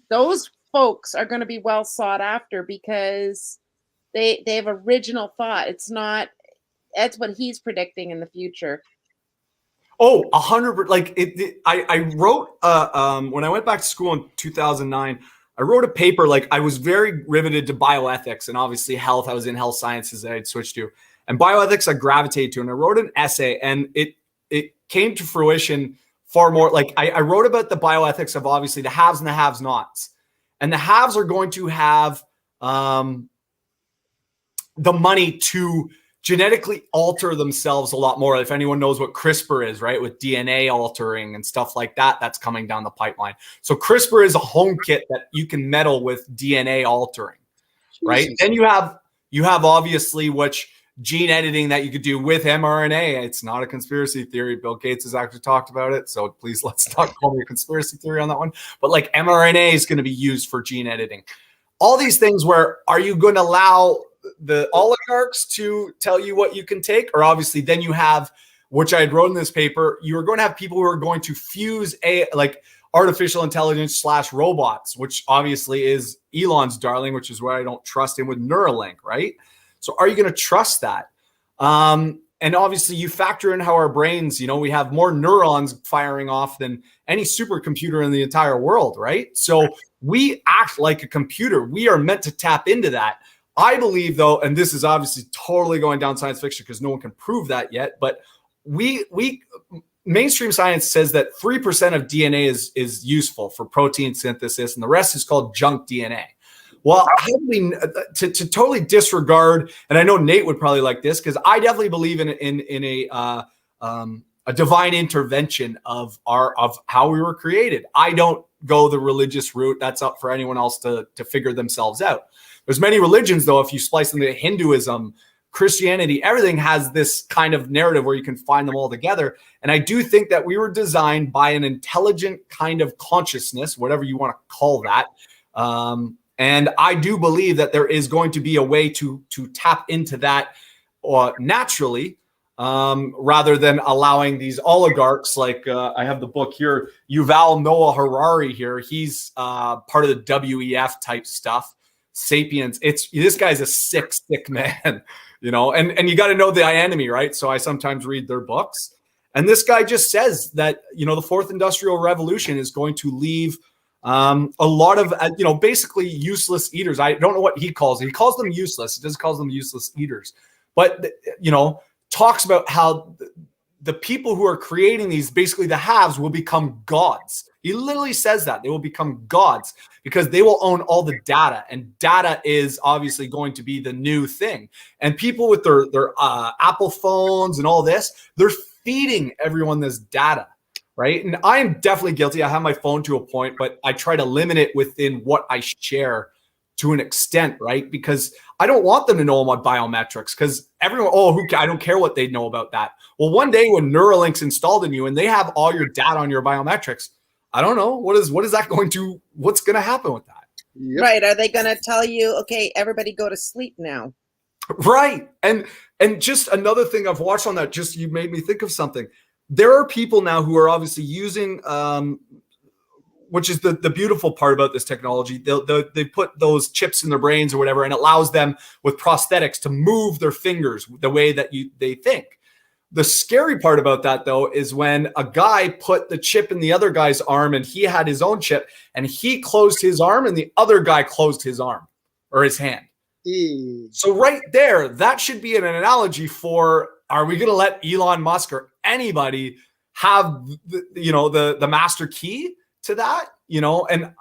those folks are going to be well sought after because they have original thought. That's what he's predicting in the future. Oh, 100%. I wrote when I went back to school in 2009, I wrote a paper. I was very riveted to bioethics and obviously health. I was in health sciences that I'd switched to, and bioethics I gravitated to. And I wrote an essay, and it came to fruition far more. I wrote about the bioethics of obviously the haves and the have-nots, and the haves are going to have the money to genetically alter themselves a lot more. If anyone knows what CRISPR is, right, with DNA altering and stuff like that, that's coming down the pipeline. So CRISPR is a home kit that you can meddle with DNA altering, right? Jesus. Then you have obviously which gene editing that you could do with mRNA. It's not a conspiracy theory. Bill Gates has actually talked about it. So please, let's not call me a conspiracy theory on that one. But like mRNA is going to be used for gene editing. All these things where are you going to allow the oligarchs to tell you what you can take? Or obviously then you have, which I had wrote in this paper, you're going to have people who are going to fuse like artificial intelligence / robots, which obviously is Elon's darling, which is why I don't trust him with Neuralink, right? So are you going to trust that? And obviously you factor in how our brains, we have more neurons firing off than any supercomputer in the entire world, right? So we act like a computer. We are meant to tap into that. I believe though, and this is obviously totally going down science fiction because no one can prove that yet, but mainstream science says that 3% of DNA is useful for protein synthesis and the rest is called junk DNA. Well, to totally disregard, and I know Nate would probably like this because I definitely believe in a divine intervention of how we were created. I don't go the religious route. That's up for anyone else to figure themselves out. There's many religions, though, if you splice them to Hinduism, Christianity, everything has this kind of narrative where you can find them all together. And I do think that we were designed by an intelligent kind of consciousness, whatever you want to call that. And I do believe that there is going to be a way to tap into that naturally, rather than allowing these oligarchs like I have the book here, Yuval Noah Harari here. He's part of the WEF type stuff. Sapiens. This guy's a sick man, and you got to know the enemy, right? So I sometimes read their books. And this guy just says that, the fourth industrial revolution is going to leave a lot of, basically useless eaters. I don't know what he calls them. He calls them useless. He just calls them useless eaters. But, talks about how the people who are creating these, basically the haves, will become gods. He literally says that they will become gods because they will own all the data, and data is obviously going to be the new thing. And people with their Apple phones and all this, they're feeding everyone this data, right? And I am definitely guilty. I have my phone to a point, but I try to limit it within what I share to an extent, right? Because I don't want them to know my biometrics because everyone, I don't care what they know about that. Well, one day when Neuralink's installed in you and they have all your data on your biometrics, I don't know. what's going to happen with that? Yep. Right. Are they going to tell you, okay, everybody go to sleep now? Right. And just another thing I've watched on that, you made me think of something. There are people now who are obviously using, which is the beautiful part about this technology. They put those chips in their brains or whatever, and it allows them with prosthetics to move their fingers the way that they think. The scary part about that, though, is when a guy put the chip in the other guy's arm and he had his own chip and he closed his arm and the other guy closed his arm or his hand. So right there, that should be an analogy for, are we going to let Elon Musk or anybody have the master key to that? And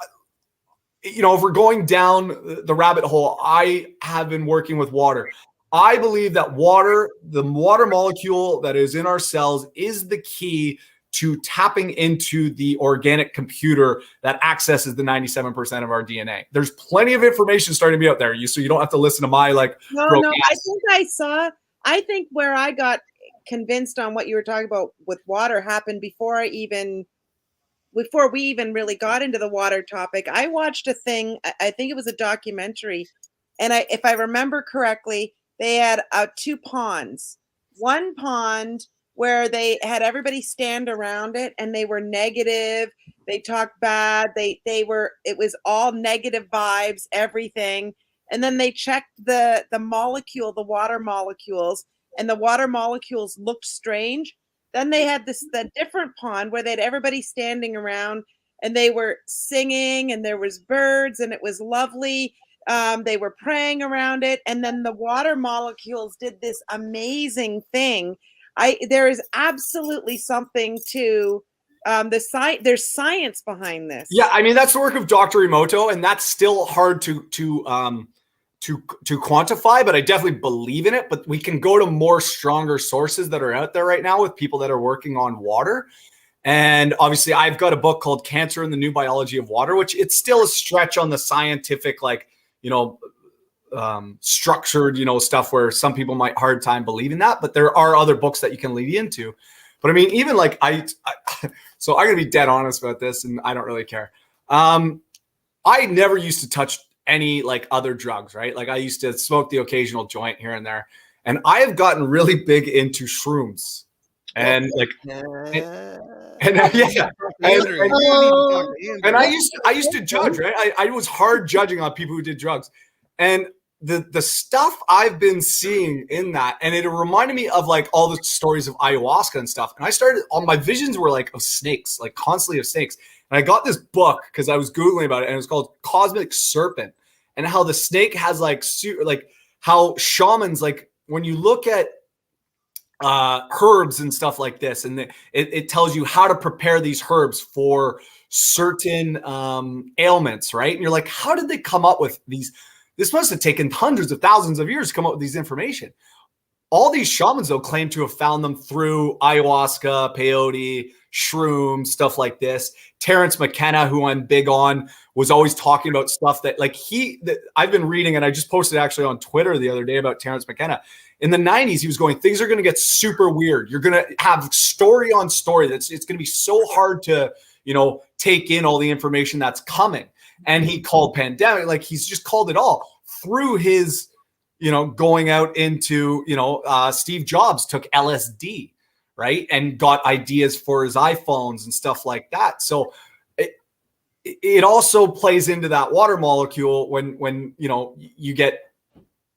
if we're going down the rabbit hole, I have been working with water. I believe that the water molecule that is in our cells is the key to tapping into the organic computer that accesses the 97% of our DNA. There's plenty of information starting to be out there, so you don't have to listen to my No. I think where I got convinced on what you were talking about with water happened before we even really got into the water topic. I watched a thing. I think it was a documentary, and if I remember correctly, they had 2 ponds. One pond where they had everybody stand around it and they were negative. They talked bad. It was all negative vibes, everything. And then they checked the molecule, the water molecules, and the water molecules looked strange. Then they had the different pond where they had everybody standing around and they were singing and there was birds and it was lovely. They were praying around it, and then the water molecules did this amazing thing. There is absolutely something to there's science behind this. Yeah, I mean that's the work of Dr. Emoto, and that's still hard to to quantify, but I definitely believe in it. But we can go to more stronger sources that are out there right now with people that are working on water. And obviously I've got a book called Cancer and the New Biology of Water, which it's still a stretch on the scientific, like, structured, stuff where some people might hard time believing that, but there are other books that you can lead into. But I mean, even like so I'm going to be dead honest about this, and I don't really care. I never used to touch any like other drugs, right? Like I used to smoke the occasional joint here and there, and I have gotten really big into shrooms. And like, and I used to judge, right? I was hard judging on people who did drugs, and the stuff I've been seeing in that, and it reminded me of like all the stories of ayahuasca and stuff. And I started, all my visions were like of snakes, like constantly of snakes. And I got this book because I was Googling about it, and it was called Cosmic Serpent, and how the snake has like how shamans, like when you look at herbs and stuff like this, and it tells you how to prepare these herbs for certain ailments, right? And you're like, how did they come up with these? This must have taken hundreds of thousands of years to come up with these information. All these shamans, though, claim to have found them through ayahuasca, peyote, shrooms, stuff like this. Terrence McKenna, who I'm big on, was always talking about stuff that like I've been reading, and I just posted actually on Twitter the other day about Terrence McKenna. In the 90s, he was going, things are going to get super weird. You're going to have story on story. It's going to be so hard to, take in all the information that's coming. And he called pandemic, like he's just called it all through his, going out into, Steve Jobs took LSD, right? And got ideas for his iPhones and stuff like that. So it also plays into that water molecule when you get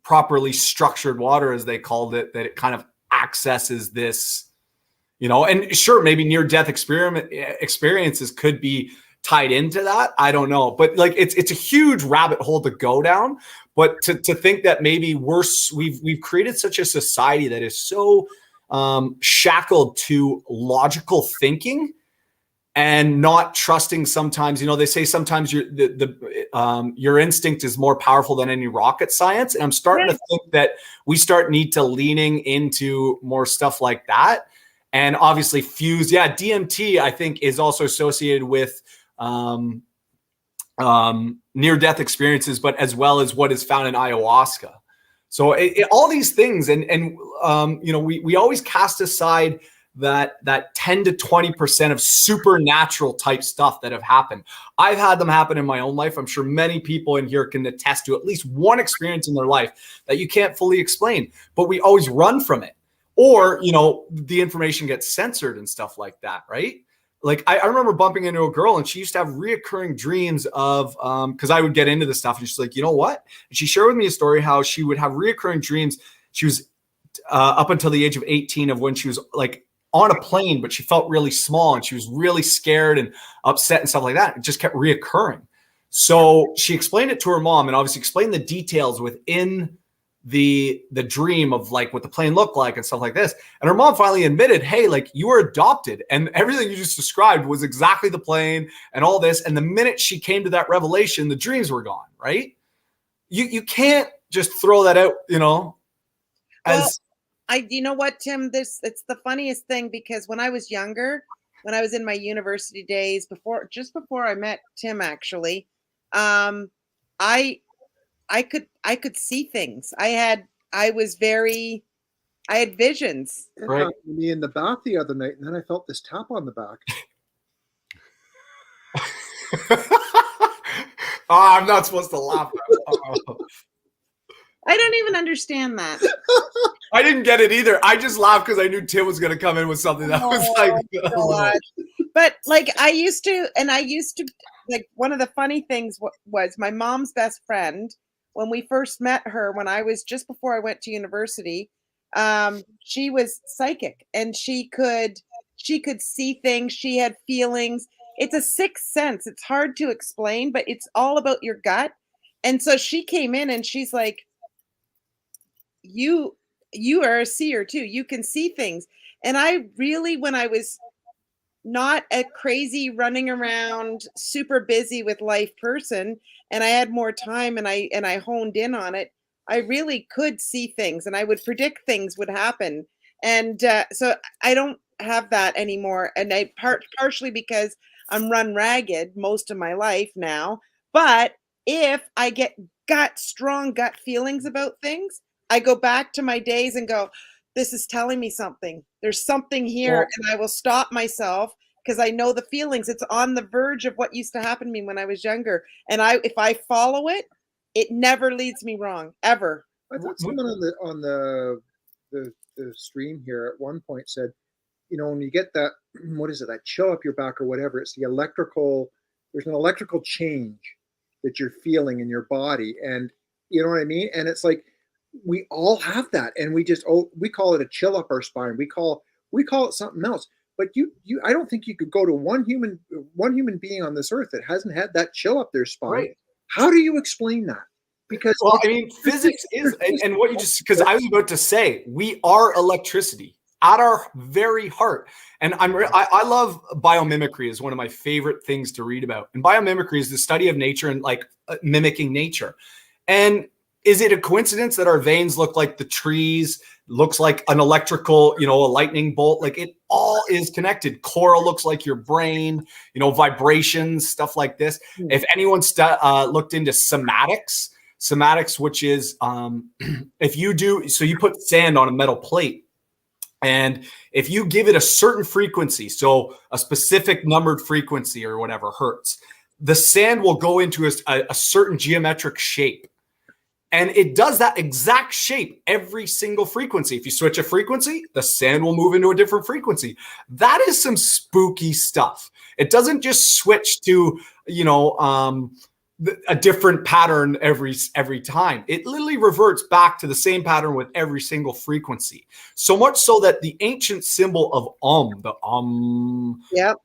properly structured water, as they called it, that it kind of accesses this, and sure, maybe near-death experiences could be tied into that. I don't know, but like it's a huge rabbit hole to go down. But to think that maybe we've created such a society that is so shackled to logical thinking and not trusting. Sometimes, they say sometimes your instinct is more powerful than any rocket science. And I'm starting to think that we need to leaning into more stuff like that. And obviously fuse. Yeah. DMT, I think, is also associated with near-death experiences, but as well as what is found in ayahuasca. So all these things, and we always cast aside that 10 to 20% of supernatural type stuff that have happened. I've had them happen in my own life. I'm sure many people in here can attest to at least one experience in their life that you can't fully explain, but we always run from it. Or, the information gets censored and stuff like that, right? Like I remember bumping into a girl, and she used to have reoccurring dreams of, because I would get into this stuff, and she's like, you know what? And she shared with me a story how she would have reoccurring dreams. She was up until the age of 18 of when she was like on a plane, but she felt really small, and she was really scared and upset and stuff like that. It just kept reoccurring. So she explained it to her mom, and obviously explained the details within the dream of like what the plane looked like and stuff like this. And her mom finally admitted, hey, like you were adopted, and everything you just described was exactly the plane and all this. And the minute she came to that revelation, the dreams were gone, right? You can't just throw that out, as you know what, Tim, it's the funniest thing, because when I was younger, when I was in my university days, just before I met Tim, actually, I could see things. I had visions. It Right. happened to me in the bath the other night, and then I felt this tap on the back. I'm not supposed to laugh. I don't even understand that. I didn't get it either. I just laughed because I knew Tim was going to come in with something that was like a little... But like I used to, like, one of the funny things was my mom's best friend, when we first met her, when I was just before I went to university, she was psychic, and she could see things. She had feelings. It's a sixth sense. It's hard to explain, but it's all about your gut. And so she came in, and she's like, you are a seer too. You can see things. And I really, when I was not a crazy running around, super busy with life person, and I had more time, and I honed in on it, I really could see things and I would predict things would happen. And so I don't have that anymore. And partially because I'm run ragged most of my life now. But if I get strong gut feelings about things, I go back to my days and go, this is telling me something. There's something here, and I will stop myself because I know the feelings. It's on the verge of what used to happen to me when I was younger. And if I follow it, it never leads me wrong, ever. I thought someone on the stream here at one point said, you know, when you get that, what is it, that chill up your back or whatever, it's the electrical, there's an electrical change that you're feeling in your body. And you know what I mean? And it's like, we all have that. And we just, we call it a chill up our spine. We call it something else. But I don't think you could go to one human being on this earth that hasn't had that chill up their spine. Right. How do you explain that? Because I mean, physics is, and what you just, because I was about to say, we are electricity at our very heart. And I love biomimicry is one of my favorite things to read about. And biomimicry is the study of nature and like mimicking nature. And is it a coincidence that our veins look like the trees, looks like an electrical, a lightning bolt? Like it all is connected. Coral looks like your brain, vibrations, stuff like this. If anyone's looked into somatics, which is if you put sand on a metal plate, and if you give it a certain frequency, so a specific numbered frequency or whatever, hertz, the sand will go into a certain geometric shape. And it does that exact shape every single frequency. If you switch a frequency, the sand will move into a different frequency. That is some spooky stuff. It doesn't just switch to, a different pattern every time. It literally reverts back to the same pattern with every single frequency. So much so that the ancient symbol of yep,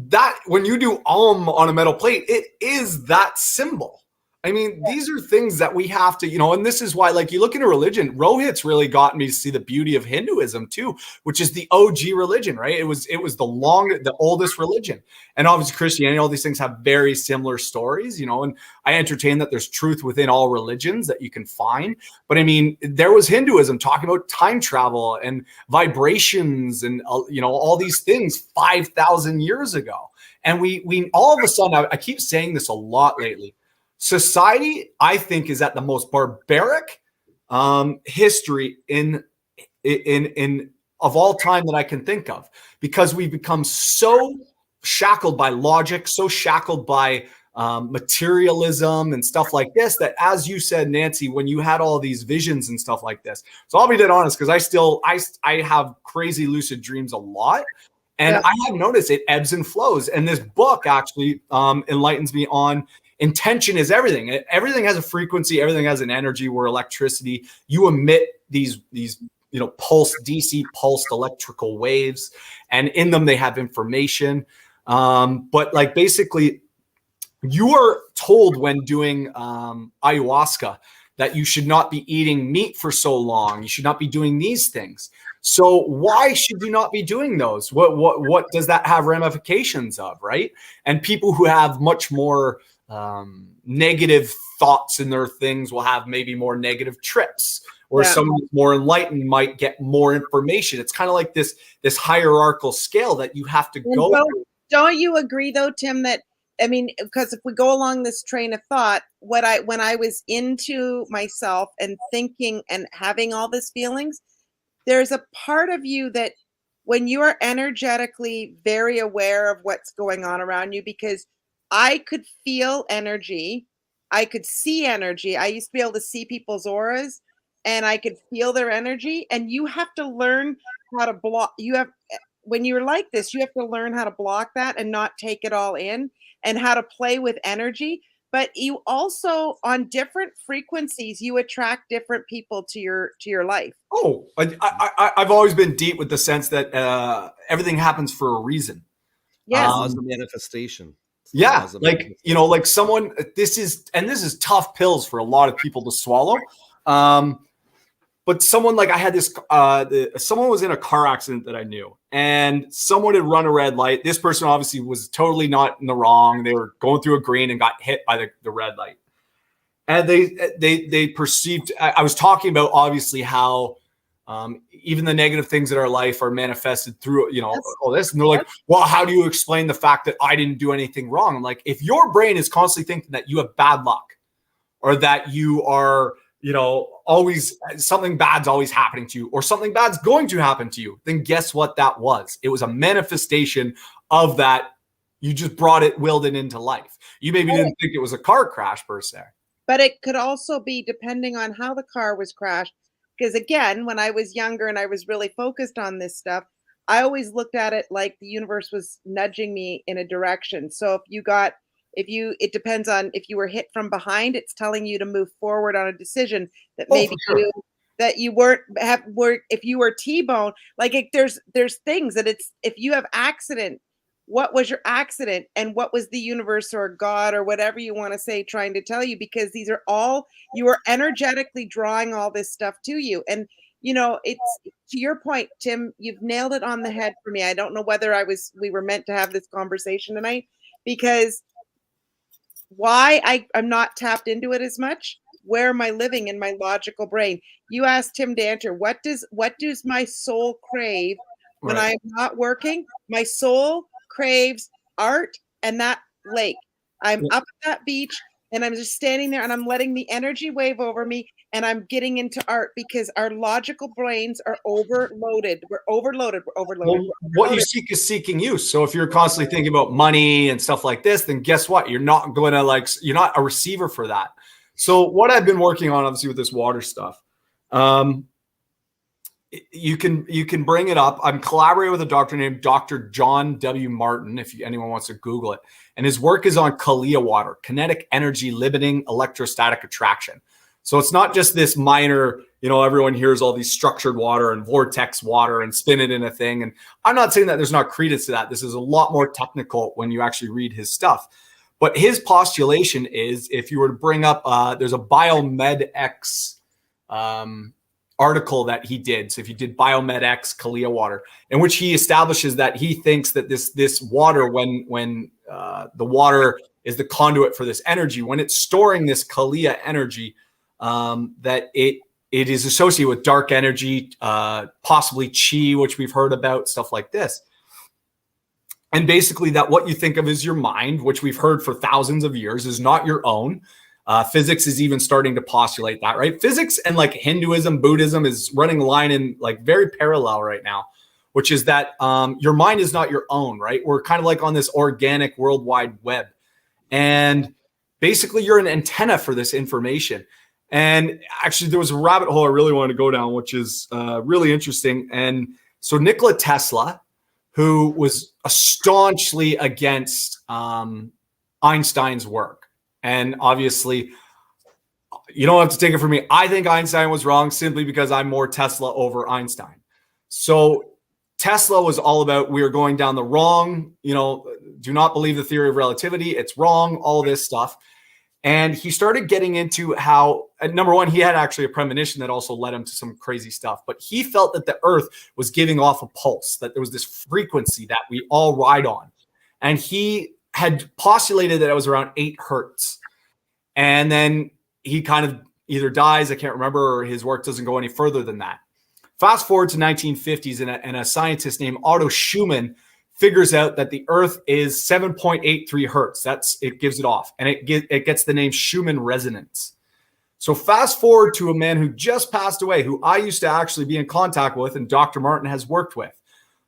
that when you do on a metal plate, it is that symbol. I mean, these are things that we have to, and this is why, like, you look into religion, Rohit's really got me to see the beauty of Hinduism too, which is the OG religion, right? It was the oldest religion. And obviously Christianity, all these things have very similar stories, and I entertain that there's truth within all religions that you can find. But I mean, there was Hinduism talking about time travel and vibrations and, all these things 5,000 years ago. And we all of a sudden, I keep saying this a lot lately, society, I think, is at the most barbaric history in of all time that I can think of, because we've become so shackled by logic, so shackled by materialism and stuff like this, that, as you said, Nancy, when you had all these visions and stuff like this. So I'll be dead honest, because I have crazy lucid dreams a lot. And I have noticed it ebbs and flows. And this book actually enlightens me on intention is everything. Everything has a frequency. Everything has an energy. We're electricity. You emit these DC pulsed electrical waves, and in them they have information. But like basically, you are told when doing ayahuasca that you should not be eating meat for so long. You should not be doing these things. So why should you not be doing those? What does that have ramifications of, right? And people who have much more negative thoughts in their things will have maybe more negative trips, or someone who's more enlightened might get more information. It's kind of like this hierarchical scale that you have to go through. Don't you agree though, Tim, that, I mean, because if we go along this train of thought, when I was into myself and thinking and having all these feelings, there's a part of you that when you are energetically very aware of what's going on around you, because I could feel energy, I could see energy. I used to be able to see people's auras and I could feel their energy. And you have to learn how to block. When you're like this, you have to learn how to block that and not take it all in, and how to play with energy. But you also, on different frequencies, you attract different people to your life. Oh, I've always been deep with the sense that everything happens for a reason. Yes. Laws of manifestation. Yeah, like someone. This is tough pills for a lot of people to swallow. But someone, like, I had this, someone was in a car accident that I knew, and someone had run a red light. This person obviously was totally not in the wrong. They were going through a green and got hit by the red light. And they perceived, I was talking about obviously how even the negative things in our life are manifested through, all this. And they're like, well, how do you explain the fact that I didn't do anything wrong? I'm like, if your brain is constantly thinking that you have bad luck or that you are, always something bad's always happening to you or something bad's going to happen to you, then guess what that was? It was a manifestation of that. You just willed it into life. You maybe didn't think it was a car crash per se. But it could also be depending on how the car was crashed. Because again, when I was younger and I was really focused on this stuff, I always looked at it like the universe was nudging me in a direction. So it depends on if you were hit from behind, it's telling you to move forward on a decision that maybe that you if you were T-bone, like there's things that if you have accident, what was your accident and what was the universe or God or whatever you want to say trying to tell you, because these are all, you are energetically drawing all this stuff to you. And it's to your point, Tim, you've nailed it on the head for me. I don't know whether we were meant to have this conversation tonight, because why I'm not tapped into it as much. Where am I living in my logical brain? You asked Tim Danter, what does my soul crave when I'm not working? My soul craves art and that lake. I'm up at that beach and I'm just standing there and I'm letting the energy wave over me and I'm getting into art, because our logical brains are overloaded. We're overloaded. Well, what you seek is seeking you. So if you're constantly thinking about money and stuff like this, then guess what? You're not going to you're not a receiver for that. So what I've been working on, obviously, with this water stuff, you can bring it up. I'm collaborating with a doctor named Dr. John W. Martin, if anyone wants to Google it. And his work is on Kalia water, kinetic energy limiting electrostatic attraction. So it's not just this minor, everyone hears all these structured water and vortex water and spin it in a thing. And I'm not saying that there's not credence to that. This is a lot more technical when you actually read his stuff. But his postulation is, if you were to bring up, there's a BioMedX article that he did. So if you did BioMedX Kalia water, in which he establishes that he thinks that this water, when the water is the conduit for this energy, when it's storing this Kalia energy, that it is associated with dark energy, possibly chi, which we've heard about, stuff like this. And basically that what you think of as your mind, which we've heard for thousands of years, is not your own. Physics is even starting to postulate that, right? Physics and Hinduism, Buddhism is running a line in very parallel right now, which is that your mind is not your own, right? We're kind of on this organic worldwide web. And basically you're an antenna for this information. And actually there was a rabbit hole I really wanted to go down, which is really interesting. And so Nikola Tesla, who was staunchly against Einstein's work. And obviously, you don't have to take it from me. I think Einstein was wrong simply because I'm more Tesla over Einstein. So Tesla was all about, we are going down the wrong, do not believe the theory of relativity. It's wrong, all this stuff. And he started getting into how, number one, he had actually a premonition that also led him to some crazy stuff. But he felt that the earth was giving off a pulse, that there was this frequency that we all ride on. And he had postulated that it was around 8 hertz. And then he kind of either dies, I can't remember, or his work doesn't go any further than that. Fast forward to 1950s, and a scientist named Otto Schumann figures out that the Earth is 7.83 hertz. It gives it off, and it gets the name Schumann resonance. So fast forward to a man who just passed away, who I used to actually be in contact with, and Dr. Martin has worked with,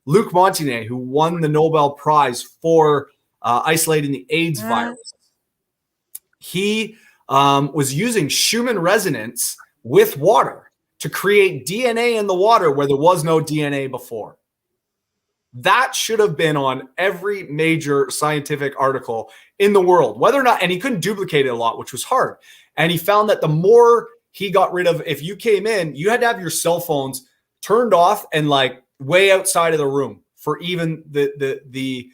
Luc Montagnier, who won the Nobel Prize for isolating the AIDS virus. He was using Schumann resonance with water to create DNA in the water where there was no DNA before. That should have been on every major scientific article in the world, whether or not, and he couldn't duplicate it a lot, which was hard. And he found that the more he got rid of, if you came in, you had to have your cell phones turned off and way outside of the room for even the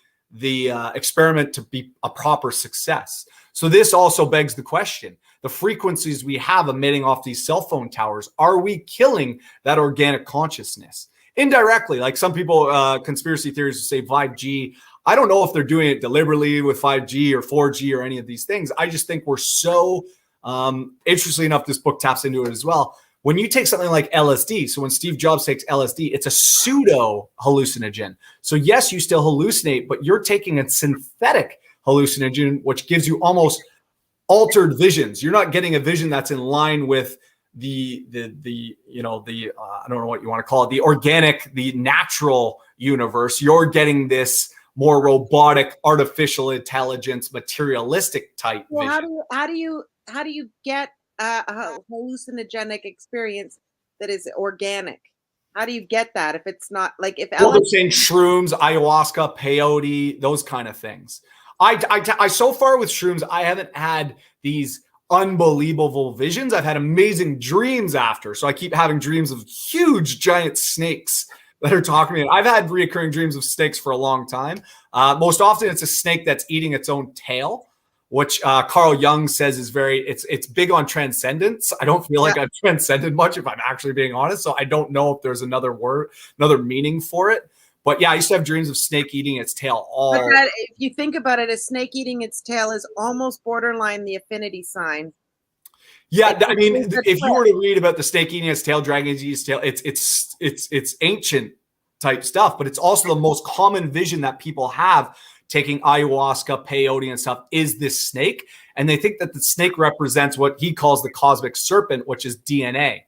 experiment to be a proper success. So this also begs the question, the frequencies we have emitting off these cell phone towers, are we killing that organic consciousness? Indirectly, like some people, conspiracy theories say 5G. I don't know if they're doing it deliberately with 5G or 4G or any of these things. I just think we're so Interestingly enough, this book taps into it as well. When you take something like LSD, so when Steve Jobs takes LSD, it's a pseudo hallucinogen. So yes, you still hallucinate, but you're taking a synthetic hallucinogen, which gives you almost altered visions. You're not getting a vision that's in line with the I don't know what you want to call it, the organic, the natural universe. You're getting this more robotic, artificial intelligence, materialistic type Well, vision. how do you get a hallucinogenic experience that is organic? How do you get that if it's not like if Well, they're saying shrooms, ayahuasca, peyote, those kind of things. I so far with shrooms, I haven't had these unbelievable visions. I've had amazing dreams after. So I keep having dreams of huge, giant snakes that are talking to me. I've had reoccurring dreams of snakes for a long time. Most often, it's a snake that's eating its own tail, which Carl Jung says is it's big on transcendence. I don't feel like I've transcended much, if I'm actually being honest. So I don't know if there's another meaning for it. But yeah, I used to have dreams of snake eating its tail. If you think about it, a snake eating its tail is almost borderline the affinity sign. Yeah, I mean, if you were to read about the snake eating its tail, dragon eating its tail, it's ancient type stuff, but it's also the most common vision that people have taking ayahuasca, peyote, and stuff is this snake, and they think that the snake represents what he calls the cosmic serpent, which is DNA,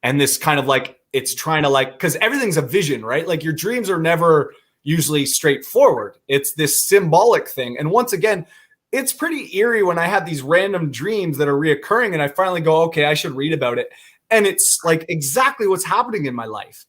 and this kind of like it's trying to because everything's a vision, right? Like your dreams are never usually straightforward. It's this symbolic thing, and once again, it's pretty eerie when I have these random dreams that are reoccurring, and I finally go, okay, I should read about it, and it's like exactly what's happening in my life.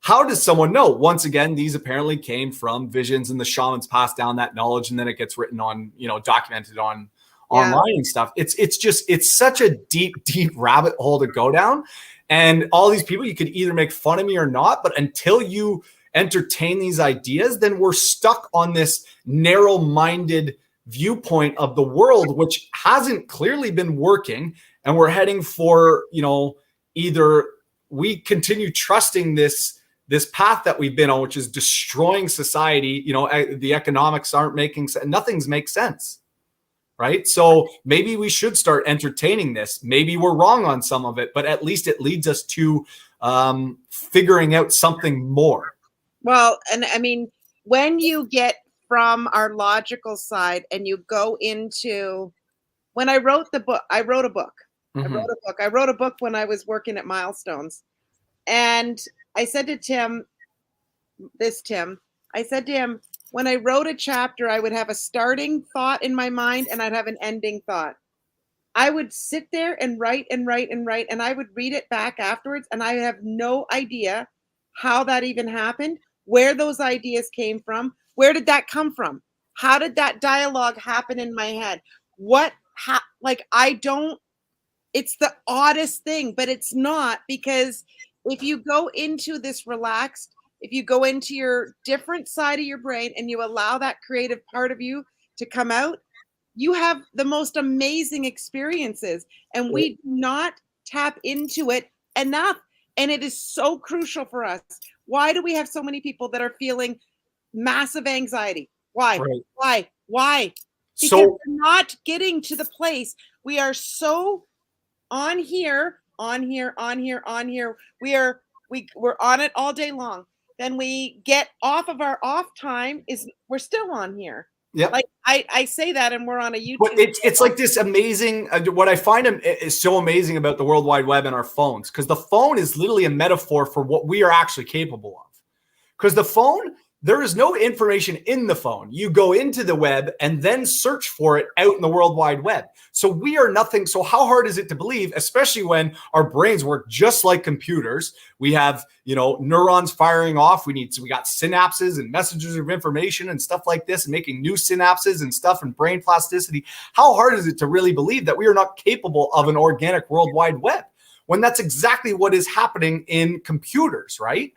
How does someone know? Once again, these apparently came from visions, and the shamans pass down that knowledge, and then it gets written on, documented on online and stuff. It's such a deep rabbit hole to go down. And all these people, you could either make fun of me or not, but until you entertain these ideas, then we're stuck on this narrow-minded viewpoint of the world, which hasn't clearly been working. And we're heading for, either we continue trusting this path that we've been on, which is destroying society. The economics aren't making sense. Nothing's makes sense, right? So maybe we should start entertaining this. Maybe we're wrong on some of it, but at least it leads us to figuring out something more. Well, and I mean, when you get from our logical side and you go into, when I wrote a book. Mm-hmm. I wrote a book when I was working at Milestones. And I said to Tim, I said to him, when I wrote a chapter, I would have a starting thought in my mind and I'd have an ending thought. I would sit there and write and write and write, and I would read it back afterwards, and I have no idea how that even happened, where those ideas came from. Where did that come from? How did that dialogue happen in my head? It's the oddest thing, but it's not, because if you go into this relaxed, if you go into your different side of your brain and you allow that creative part of you to come out, you have the most amazing experiences. And we do not tap into it enough. And it is so crucial for us. Why do we have so many people that are feeling massive anxiety? Why? Right. Why? Because we're not getting to the place. We are so on here. We're on it all day long. Then we get off of our off time, we're still on here. Yeah. Like I say that, and we're on a YouTube. But it's like this amazing, what I find is so amazing about the World Wide Web and our phones, because the phone is literally a metaphor for what we are actually capable of. Because the phone, there is no information in the phone. You go into the web and then search for it out in the World Wide Web. So we are nothing. So how hard is it to believe, especially when our brains work just like computers? We have, neurons firing off. We got synapses and messages of information and stuff like this, and making new synapses and stuff, and brain plasticity. How hard is it to really believe that we are not capable of an organic World Wide Web, when that's exactly what is happening in computers, right?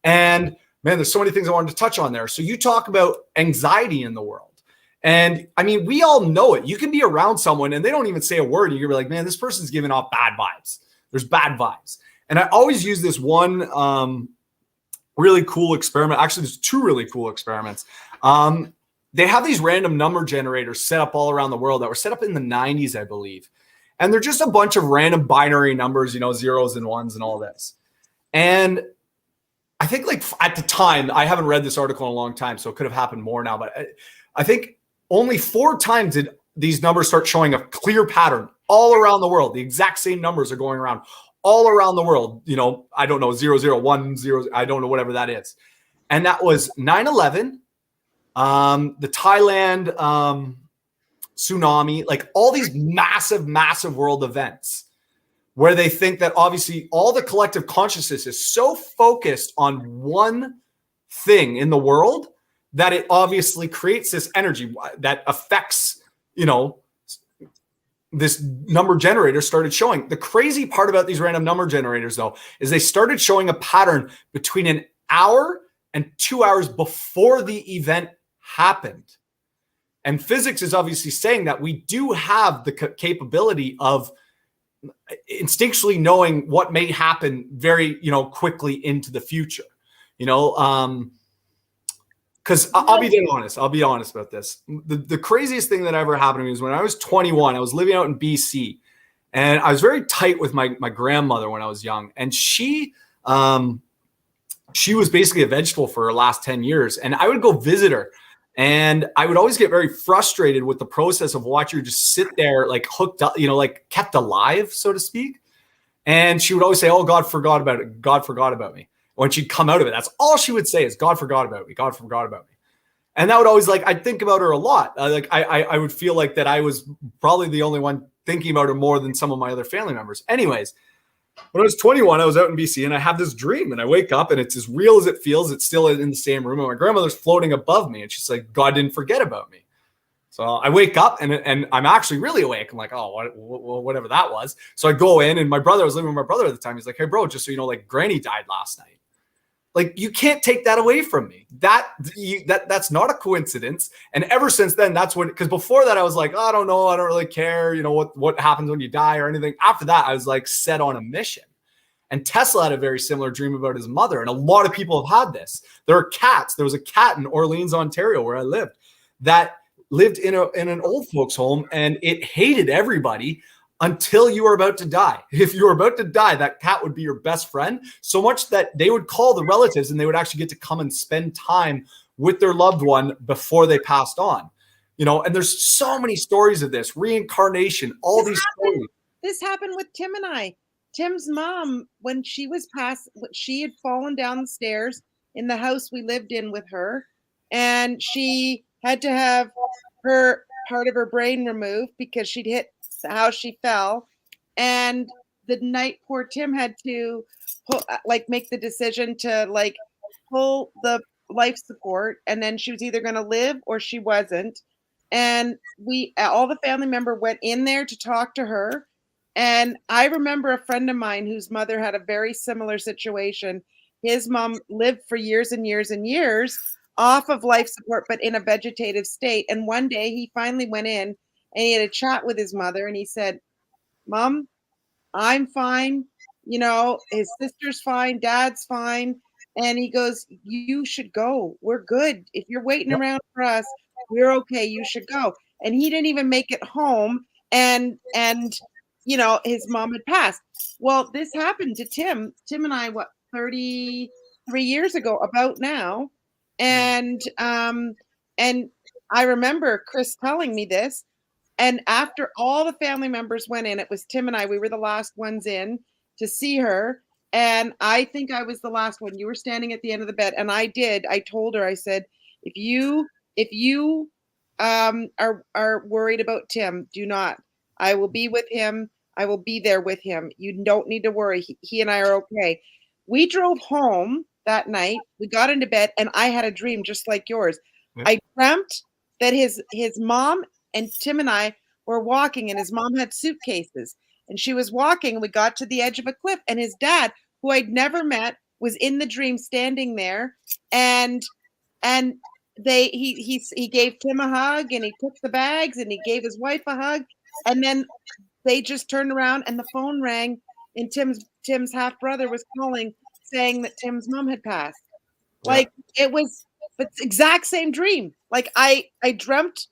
And man, there's so many things I wanted to touch on there. So you talk about anxiety in the world. And I mean, we all know it. You can be around someone and they don't even say a word, and you're like, man, this person's giving off bad vibes. There's bad vibes. And I always use this one really cool experiment. Actually, there's two really cool experiments. They have these random number generators set up all around the world that were set up in the 90s, I believe. And they're just a bunch of random binary numbers, you know, zeros and ones and all this. And I think like at the time, I haven't read this article in a long time, so it could have happened more now, but I think only 4 times did these numbers start showing a clear pattern all around the world. The exact same numbers are going around all around the world. You know, I don't know, 0010, I don't know, whatever that is. And that was 9/11, the Thailand tsunami, like all these massive, massive world events where they think that obviously all the collective consciousness is so focused on one thing in the world that it obviously creates this energy that affects, you know, this number generator started showing. The crazy part about these random number generators, though, is they started showing a pattern between an hour and 2 hours before the event happened. And physics is obviously saying that we do have the capability of instinctually knowing what may happen very, you know, quickly into the future, you know, because I'll be honest about this. The craziest thing that ever happened to me was when I was 21, I was living out in BC, and I was very tight with my grandmother when I was young. And she was basically a vegetable for her last 10 years. And I would go visit her. And I would always get very frustrated with the process of watching her just sit there, like hooked up, you know, like kept alive, so to speak. And she would always say, "Oh, God forgot about it. God forgot about me." When she'd come out of it, that's all she would say is, "God forgot about me. God forgot about me." And that would always, like, I'd think about her a lot. I would feel like that I was probably the only one thinking about her more than some of my other family members. Anyways, when I was 21, I was out in BC and I have this dream and I wake up and it's as real as it feels. It's still in the same room and my grandmother's floating above me and she's like, "God didn't forget about me." So I wake up and I'm actually really awake. I'm like, "Oh, whatever that was." So I go in and I was living with my brother at the time. He's like, "Hey bro, just so you know, like Granny died last night." Like, you can't take that away from me. That's not a coincidence. And ever since then, that's when, because before that I was like, "Oh, I don't know. I don't really care. You know, what happens when you die or anything." After that, I was like set on a mission. And Tesla had a very similar dream about his mother. And a lot of people have had this. There are cats. There was a cat in Orleans, Ontario, where I lived, that lived in an old folks home, and it hated everybody until you were about to die. If you were about to die, that cat would be your best friend, so much that they would call the relatives and they would actually get to come and spend time with their loved one before they passed on. You know, and there's so many stories of this, reincarnation, all these stories. This happened with Tim and I. Tim's mom, when she was passed, she had fallen down the stairs in the house we lived in with her, and she had to have her part of her brain removed because she'd hit the house she fell. And the night poor Tim had to make the decision to like pull the life support, and then she was either going to live or she wasn't. And all the family member went in there to talk to her. And I remember a friend of mine whose mother had a very similar situation. His mom lived for years and years and years off of life support, but in a vegetative state. And one day he finally went in and he had a chat with his mother and he said, "Mom, I'm fine. You know, his sister's fine, dad's fine." And he goes, "You should go. We're good. If you're waiting around for us, we're okay. You should go." And he didn't even make it home. And you know, his mom had passed. Well, this happened to Tim. Tim and I, 33 years ago, about now. And I remember Chris telling me this. And after all the family members went in, it was Tim and I, we were the last ones in to see her. And I think I was the last one. You were standing at the end of the bed. And I told her, I said, if you are worried about Tim, do not. I will be with him. I will be there with him. You don't need to worry. He and I are okay. We drove home that night. We got into bed and I had a dream just like yours. Yeah. I dreamt that his mom and Tim and I were walking and his mom had suitcases and she was walking and we got to the edge of a cliff and his dad, who I'd never met, was in the dream standing there and he gave Tim a hug and he took the bags and he gave his wife a hug and then they just turned around and the phone rang and Tim's half brother was calling saying that Tim's mom had passed. Like it was the exact same dream. Like I dreamt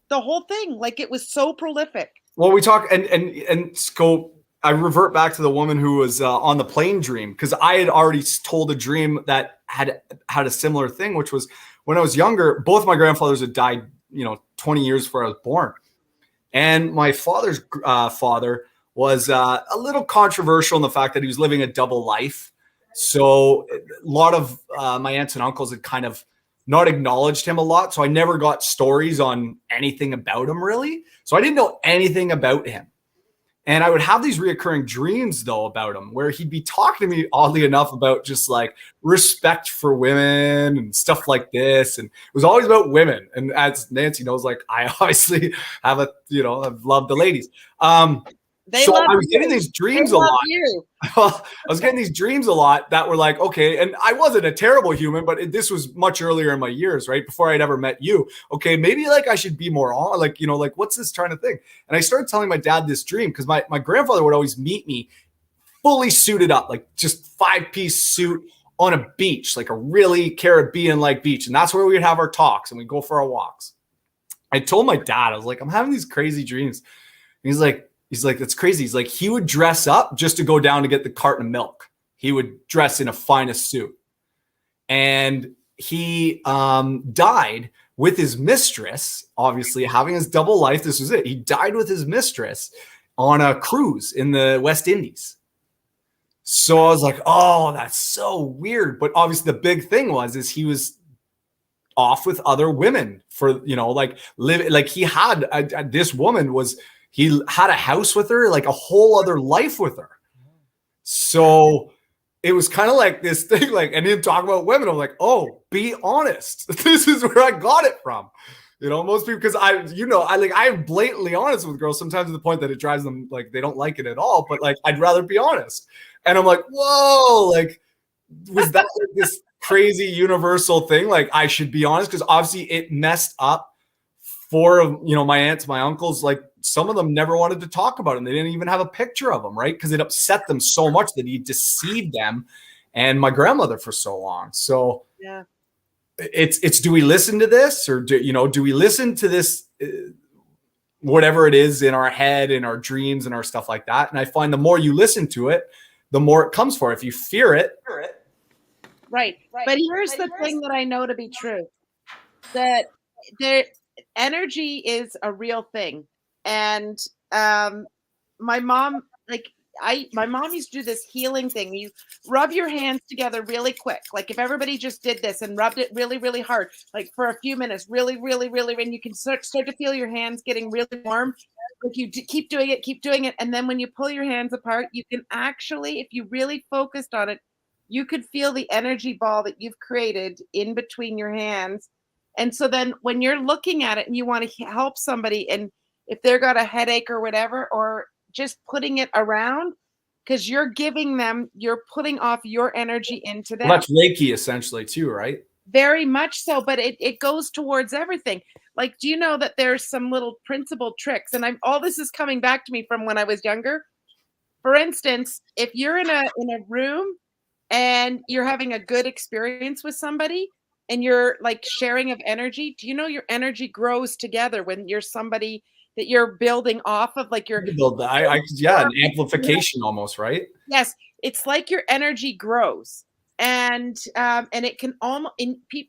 the whole thing. Like it was so prolific. Well, we talk and go. I revert back to the woman who was on the plane dream, because I had already told a dream that had a similar thing, which was when I was younger. Both my grandfathers had died, 20 years before I was born, and my father's father was a little controversial in the fact that he was living a double life. So a lot of my aunts and uncles had kind of not acknowledged him a lot. So I never got stories on anything about him really. So I didn't know anything about him. And I would have these reoccurring dreams though about him, where he'd be talking to me oddly enough about just like respect for women and stuff like this. And it was always about women. And as Nancy knows, like I obviously have I've loved the ladies. So I was getting these dreams a lot. I was getting these dreams a lot that were like, okay, and I wasn't a terrible human, but this was much earlier in my years, right? Before I'd ever met you. Okay, maybe like I should be more on, like, like what's this trying to think? And I started telling my dad this dream because my grandfather would always meet me fully suited up, like just 5-piece suit on a beach, like a really Caribbean-like beach. And that's where we would have our talks and we'd go for our walks. I told my dad, I was like, I'm having these crazy dreams. And he's like, that's crazy. He's like, he would dress up just to go down to get the carton of milk. He would dress in a finest suit. And he died with his mistress, obviously having his double life. This was it. He died with his mistress on a cruise in the West Indies. So I was like, oh, that's so weird. But obviously the big thing is he was off with other women for, he had this woman he had a house with her, like a whole other life with her. So it was kind of like this thing, like, and him talk about women. I'm like, oh, be honest. This is where I got it from. Most people, because I'm blatantly honest with girls sometimes to the point that it drives them, like, they don't like it at all, but like, I'd rather be honest. And I'm like, whoa, like, was that like this crazy universal thing? Like, I should be honest, because obviously it messed up for, my aunts, my uncles, like, some of them never wanted to talk about him. They didn't even have a picture of him, right? Because it upset them so much that he deceived them and my grandmother for so long. So yeah, it's do we listen to this, or do we listen to this, whatever it is in our head, in our dreams and our stuff like that? And I find the more you listen to it, the more it comes for. If you fear it. Right. But here's the thing that I know to be true, that their energy is a real thing. And my mom, my mom used to do this healing thing. You rub your hands together really quick. Like if everybody just did this and rubbed it really, really hard, like for a few minutes, really, really, really, and you can start to feel your hands getting really warm. Like you keep doing it. And then when you pull your hands apart, you can actually, if you really focused on it, you could feel the energy ball that you've created in between your hands. And so then when you're looking at it and you want to help somebody, and if they've got a headache or whatever, or just putting it around, because you're putting off your energy into them. Well, that's Reiki essentially too, right? Very much so, but it goes towards everything. Like, do you know that there's some little principle tricks? And all this is coming back to me from when I was younger. For instance, if you're in a room and you're having a good experience with somebody and you're like sharing of energy, do you know your energy grows together when you're somebody that you're building off of, like you're an amplification almost, right? Yes, it's like your energy grows, and it can almost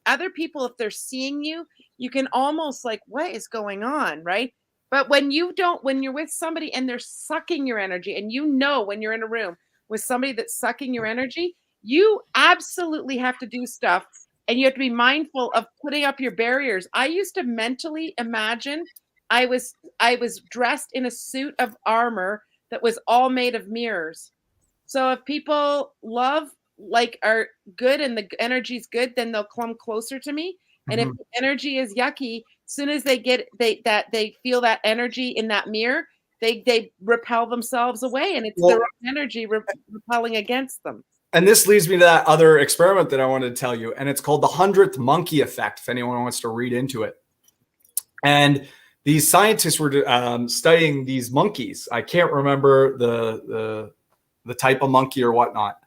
other people, if they're seeing you, you can almost like, what is going on, right? But when you're with somebody and they're sucking your energy, and when you're in a room with somebody that's sucking your energy, you absolutely have to do stuff, and you have to be mindful of putting up your barriers. I used to mentally imagine I was dressed in a suit of armor that was all made of mirrors. So if people are good and the energy's good, then they'll come closer to me. And if the energy is yucky, as soon as they feel that energy in that mirror, they repel themselves away, and it's their own energy repelling against them. And this leads me to that other experiment that I wanted to tell you, and it's called the 100th monkey effect, if anyone wants to read into it. And these scientists were studying these monkeys. I can't remember the type of monkey or whatnot.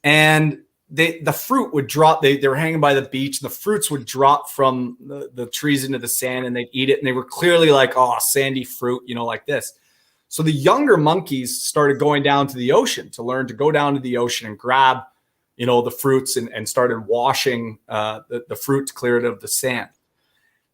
And the fruit would drop. They were hanging by the beach, and the fruits would drop from the trees into the sand, and they'd eat it. And they were clearly like, oh, sandy fruit, like this. So the younger monkeys started going down to the ocean to learn to go down to the ocean and grab, the fruits and started washing the fruit to clear it of the sand.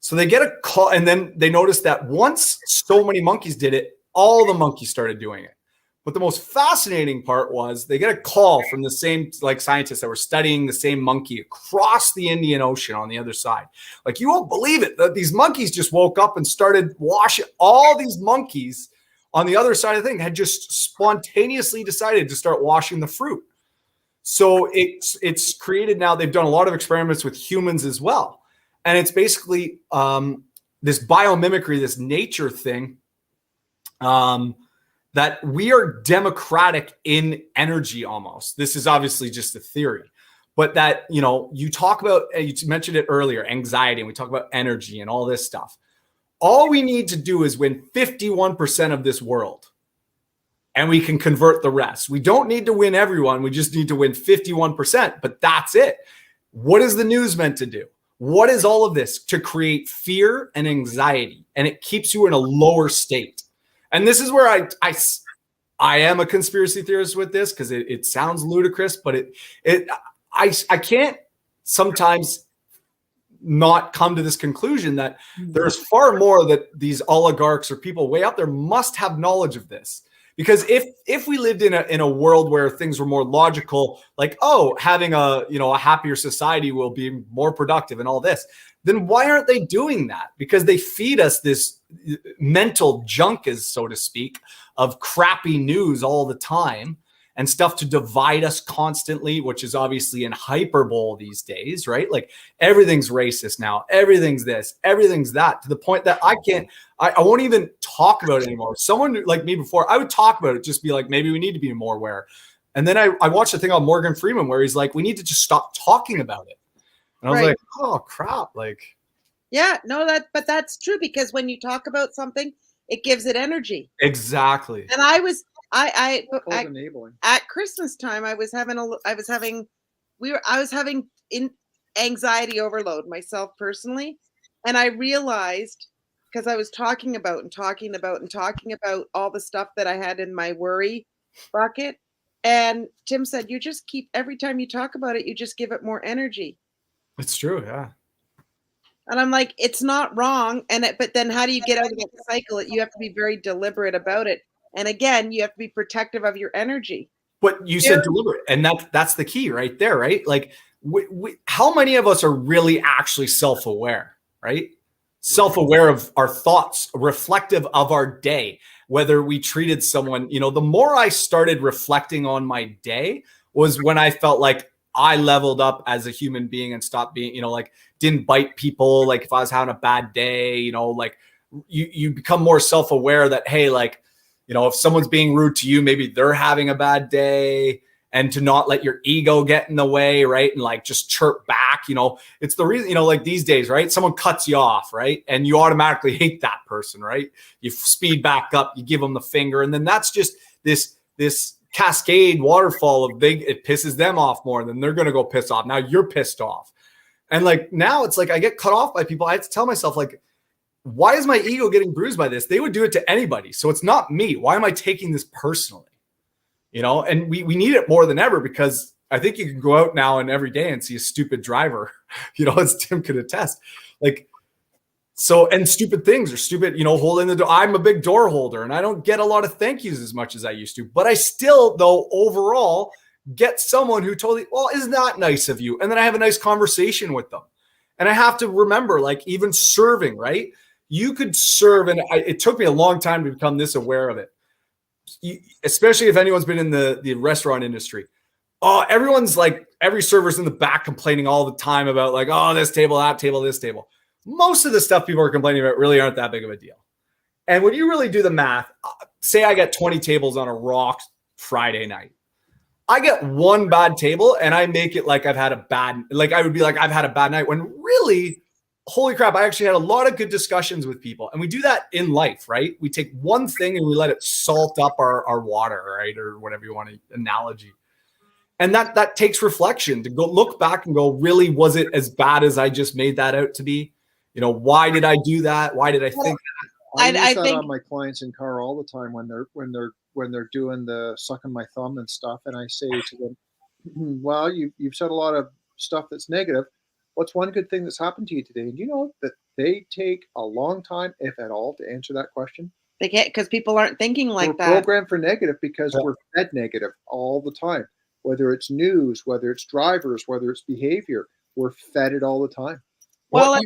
So they get a call, and then they noticed that once so many monkeys did it, all the monkeys started doing it. But the most fascinating part was they get a call from the same scientists that were studying the same monkey across the Indian Ocean on the other side. Like, you won't believe it, that these monkeys just woke up and started washing. All these monkeys on the other side of the thing had just spontaneously decided to start washing the fruit. So it's created now. They've done a lot of experiments with humans as well. And it's basically this biomimicry, this nature thing, that we are democratic in energy almost. This is obviously just a theory, but that, you talk about, you mentioned it earlier, anxiety, and we talk about energy and all this stuff. All we need to do is win 51% of this world, and we can convert the rest. We don't need to win everyone. We just need to win 51%, but that's it. What is the news meant to do? What is all of this? To create fear and anxiety, and it keeps you in a lower state. And this is where I am a conspiracy theorist with this, because it sounds ludicrous, but I can't sometimes not come to this conclusion that there's far more that these oligarchs or people way out there must have knowledge of this. Because if we lived in a world where things were more logical, like, having a happier society will be more productive and all this, then why aren't they doing that? Because they feed us this mental junk, as so to speak, of crappy news all the time and stuff to divide us constantly, which is obviously in hyperbole these days, right? Like, everything's racist now, everything's this, everything's that, to the point that I won't even talk about it anymore. Someone like me before, I would talk about it, just be like, maybe we need to be more aware. And then I watched a thing on Morgan Freeman where he's like, we need to just stop talking about it. And I was like, oh crap. Like, yeah, no, but that's true, because when you talk about something, it gives it energy. Exactly. And I was enabling. At Christmas time, I was having anxiety overload myself personally. And I realized, because I was talking about all the stuff that I had in my worry bucket. And Tim said, you just keep, every time you talk about it, you just give it more energy. It's true. Yeah. And I'm like, it's not wrong. But then how do you get out of that cycle? You have to be very deliberate about it. And again, you have to be protective of your energy. But you said deliberate, and that's the key right there, right? Like, how many of us are really actually self-aware, right? Self-aware of our thoughts, reflective of our day, whether we treated someone, the more I started reflecting on my day was when I felt like I leveled up as a human being and stopped being, didn't bite people. Like, if I was having a bad day, you become more self-aware that, hey, like, if someone's being rude to you, maybe they're having a bad day, and to not let your ego get in the way, right? And like, just chirp back, it's the reason, like these days, right? Someone cuts you off, right? And you automatically hate that person, right? You speed back up, you give them the finger. And then that's just this cascade waterfall of it pisses them off more, and then they're going to go piss off. Now you're pissed off. And like, now it's like, I get cut off by people. I have to tell myself, like, why is my ego getting bruised by this? They would do it to anybody. So it's not me. Why am I taking this personally? And we need it more than ever, because I think you can go out now and every day and see a stupid driver, as Tim could attest. Like, so, and stupid things are stupid, holding the door. I'm a big door holder, and I don't get a lot of thank yous as much as I used to, but I still, though, overall get someone who totally, well, isn't that nice of you? And then I have a nice conversation with them. And I have to remember, like, even serving, right? You could serve, and it took me a long time to become this aware of it. Especially if anyone's been in the restaurant industry. Oh, everyone's like, every server's in the back complaining all the time about, like, oh, this table, that table, this table. Most of the stuff people are complaining about really aren't that big of a deal. And when you really do the math, say I get 20 tables on a raw Friday night. I get one bad table and I make it like I've had a bad, like I would be like, I've had a bad night, when really, holy crap, I actually had a lot of good discussions with people. And we do that in life, right? We take one thing and we let it salt up our water, right? Or whatever you want to analogy. And that takes reflection to go look back and go, really, was it as bad as I just made that out to be? Why did I do that? Why did I think that? I use I that think on my clients in car all the time when they're doing the sucking my thumb and stuff, and I say to them, "Well, you've said a lot of stuff that's negative. What's one good thing that's happened to you today?" And you know that they take a long time, if at all, to answer that question. they can't, because people aren't thinking like We're that. programmed for negative because Yeah. we're fed negative all the time. Whether it's news, whether it's drivers, whether it's behavior, we're fed it all the time. Well, What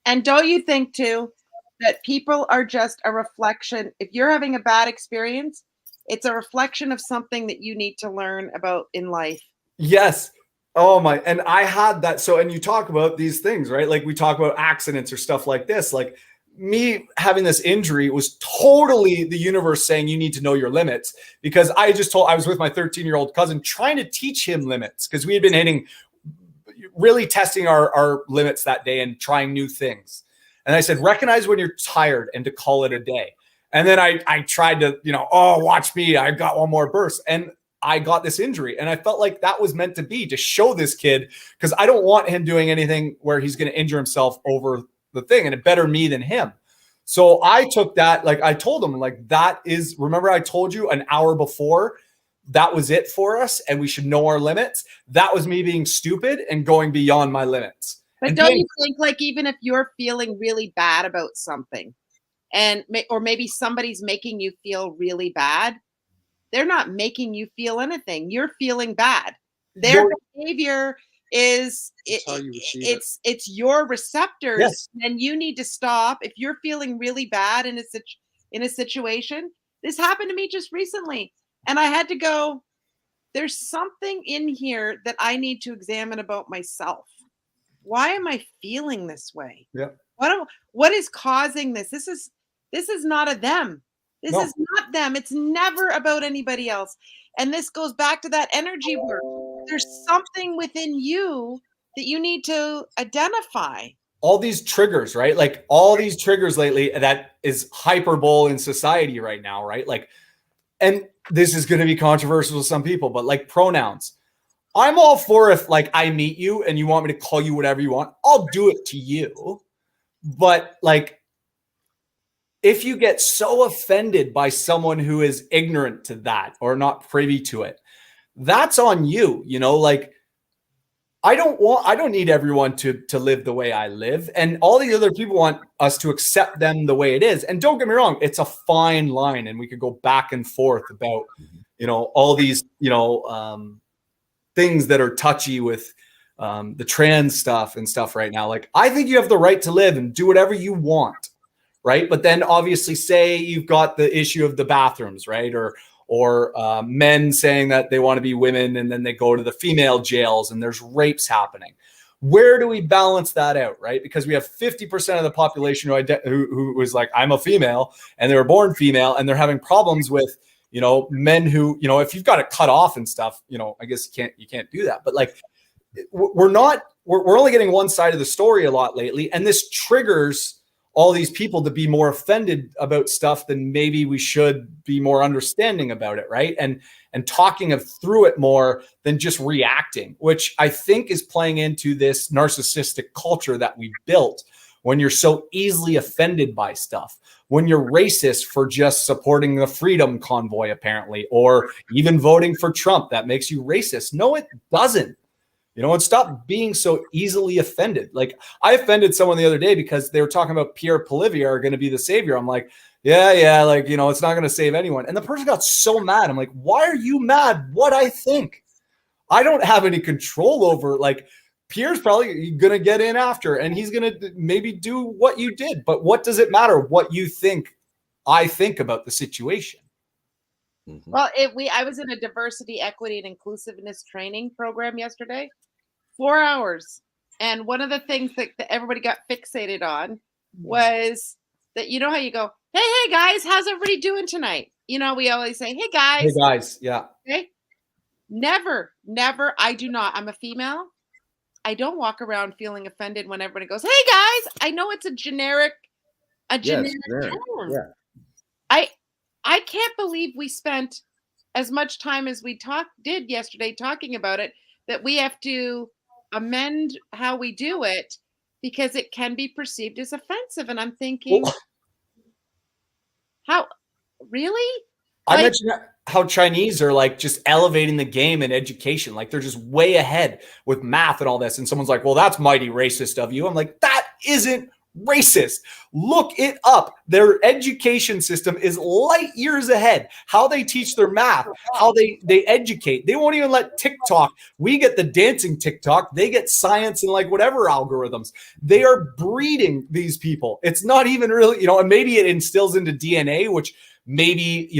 and don't you think too that people are just a reflection? If you're having a bad experience, it's a reflection of something that you need to learn about in life. Yes. Oh my. And I had that. So, and you talk about these things, right? Like we talk about accidents or stuff like this. Like me having this injury was totally the universe saying you need to know your limits, because I was with my 13-year-old cousin trying to teach him limits, because we had been really testing our limits that day and trying new things. And I said, recognize when you're tired and to call it a day. And then I tried to, oh, watch me, I got one more burst. And I got this injury. And I felt like that was meant to be, to show this kid, because I don't want him doing anything where he's going to injure himself over the thing, and it better me than him. So I took that, like I told him, like, that is, remember I told you an hour before, that was it for us, and we should know our limits. That was me being stupid and going beyond my limits. But And don't being, you think, like, even if you're feeling really bad about something, and or maybe somebody's making you feel really bad, they're not making you feel anything. You're feeling bad. Their behavior is how you receive it's your receptors, Yes. and you need to stop. If you're feeling really bad in a situation, this happened to me just recently, and I had to go, there's something in here that I need to examine about myself. Why am I feeling this way? Yeah. What is causing this? This is not a them. This No. is not them. It's never about anybody else. And this goes back to that energy work. There's something within you that you need to identify. All these triggers, right? Like all these triggers lately that is hyperbole in society right now, right? Like, and this is going to be controversial to some people, but like pronouns. I'm all for, if like I meet you and you want me to call you whatever you want, I'll do it to you. But like, if you get so offended by someone who is ignorant to that or not privy to it, that's on you. Like, I don't need everyone to live the way I live. And all these other people want us to accept them the way it is. And don't get me wrong, it's a fine line. And we could go back and forth about, all these, things that are touchy with the trans stuff and stuff right now. Like, I think you have the right to live and do whatever you want. Right. But then obviously say you've got the issue of the bathrooms, right? Or men saying that they want to be women and then they go to the female jails and there's rapes happening. Where do we balance that out, right? Because we have 50% of the population who was like, I'm a female, and they were born female, and they're having problems with, men who, if you've got it cut off and stuff, I guess you can't do that. But like, we're only getting one side of the story a lot lately, and this triggers all these people to be more offended about stuff than maybe we should be more understanding about it, right? And talking through it more than just reacting, which I think is playing into this narcissistic culture that we built, when you're so easily offended by stuff, when you're racist for just supporting the Freedom Convoy, apparently, or even voting for Trump, that makes you racist. No, it doesn't. And stop being so easily offended. Like, I offended someone the other day because they were talking about Pierre Polivier are going to be the savior. I'm like, yeah, like, it's not going to save anyone. And the person got so mad. I'm like, why are you mad? What I think? I don't have any control over, like, Pierre's probably going to get in after, and he's going to maybe do what you did. But what does it matter what you think I think about the situation? Mhm. Well, I was in a diversity, equity, and inclusiveness training program yesterday, 4 hours. And one of the things that everybody got fixated on was that, how you go, hey guys, how's everybody doing tonight? We always say, hey guys. Hey guys, yeah. Okay. Never, I do not. I'm a female. I don't walk around feeling offended when everybody goes, hey guys. I know it's a generic term. Yeah. I can't believe we spent as much time as we did yesterday talking about it, that we have to amend how we do it because it can be perceived as offensive. And I'm thinking, How really? I Like, mentioned how Chinese are like just elevating the game in education. Like they're just way ahead with math and all this. And someone's like, well, that's mighty racist of you. I'm like, that isn't racist. Look it up. Their education system is light years ahead. How they teach their math, how they educate. They won't even let TikTok. We get the dancing TikTok. They get science and like whatever algorithms. They are breeding these people. It's not even really, and maybe it instills into DNA, which maybe,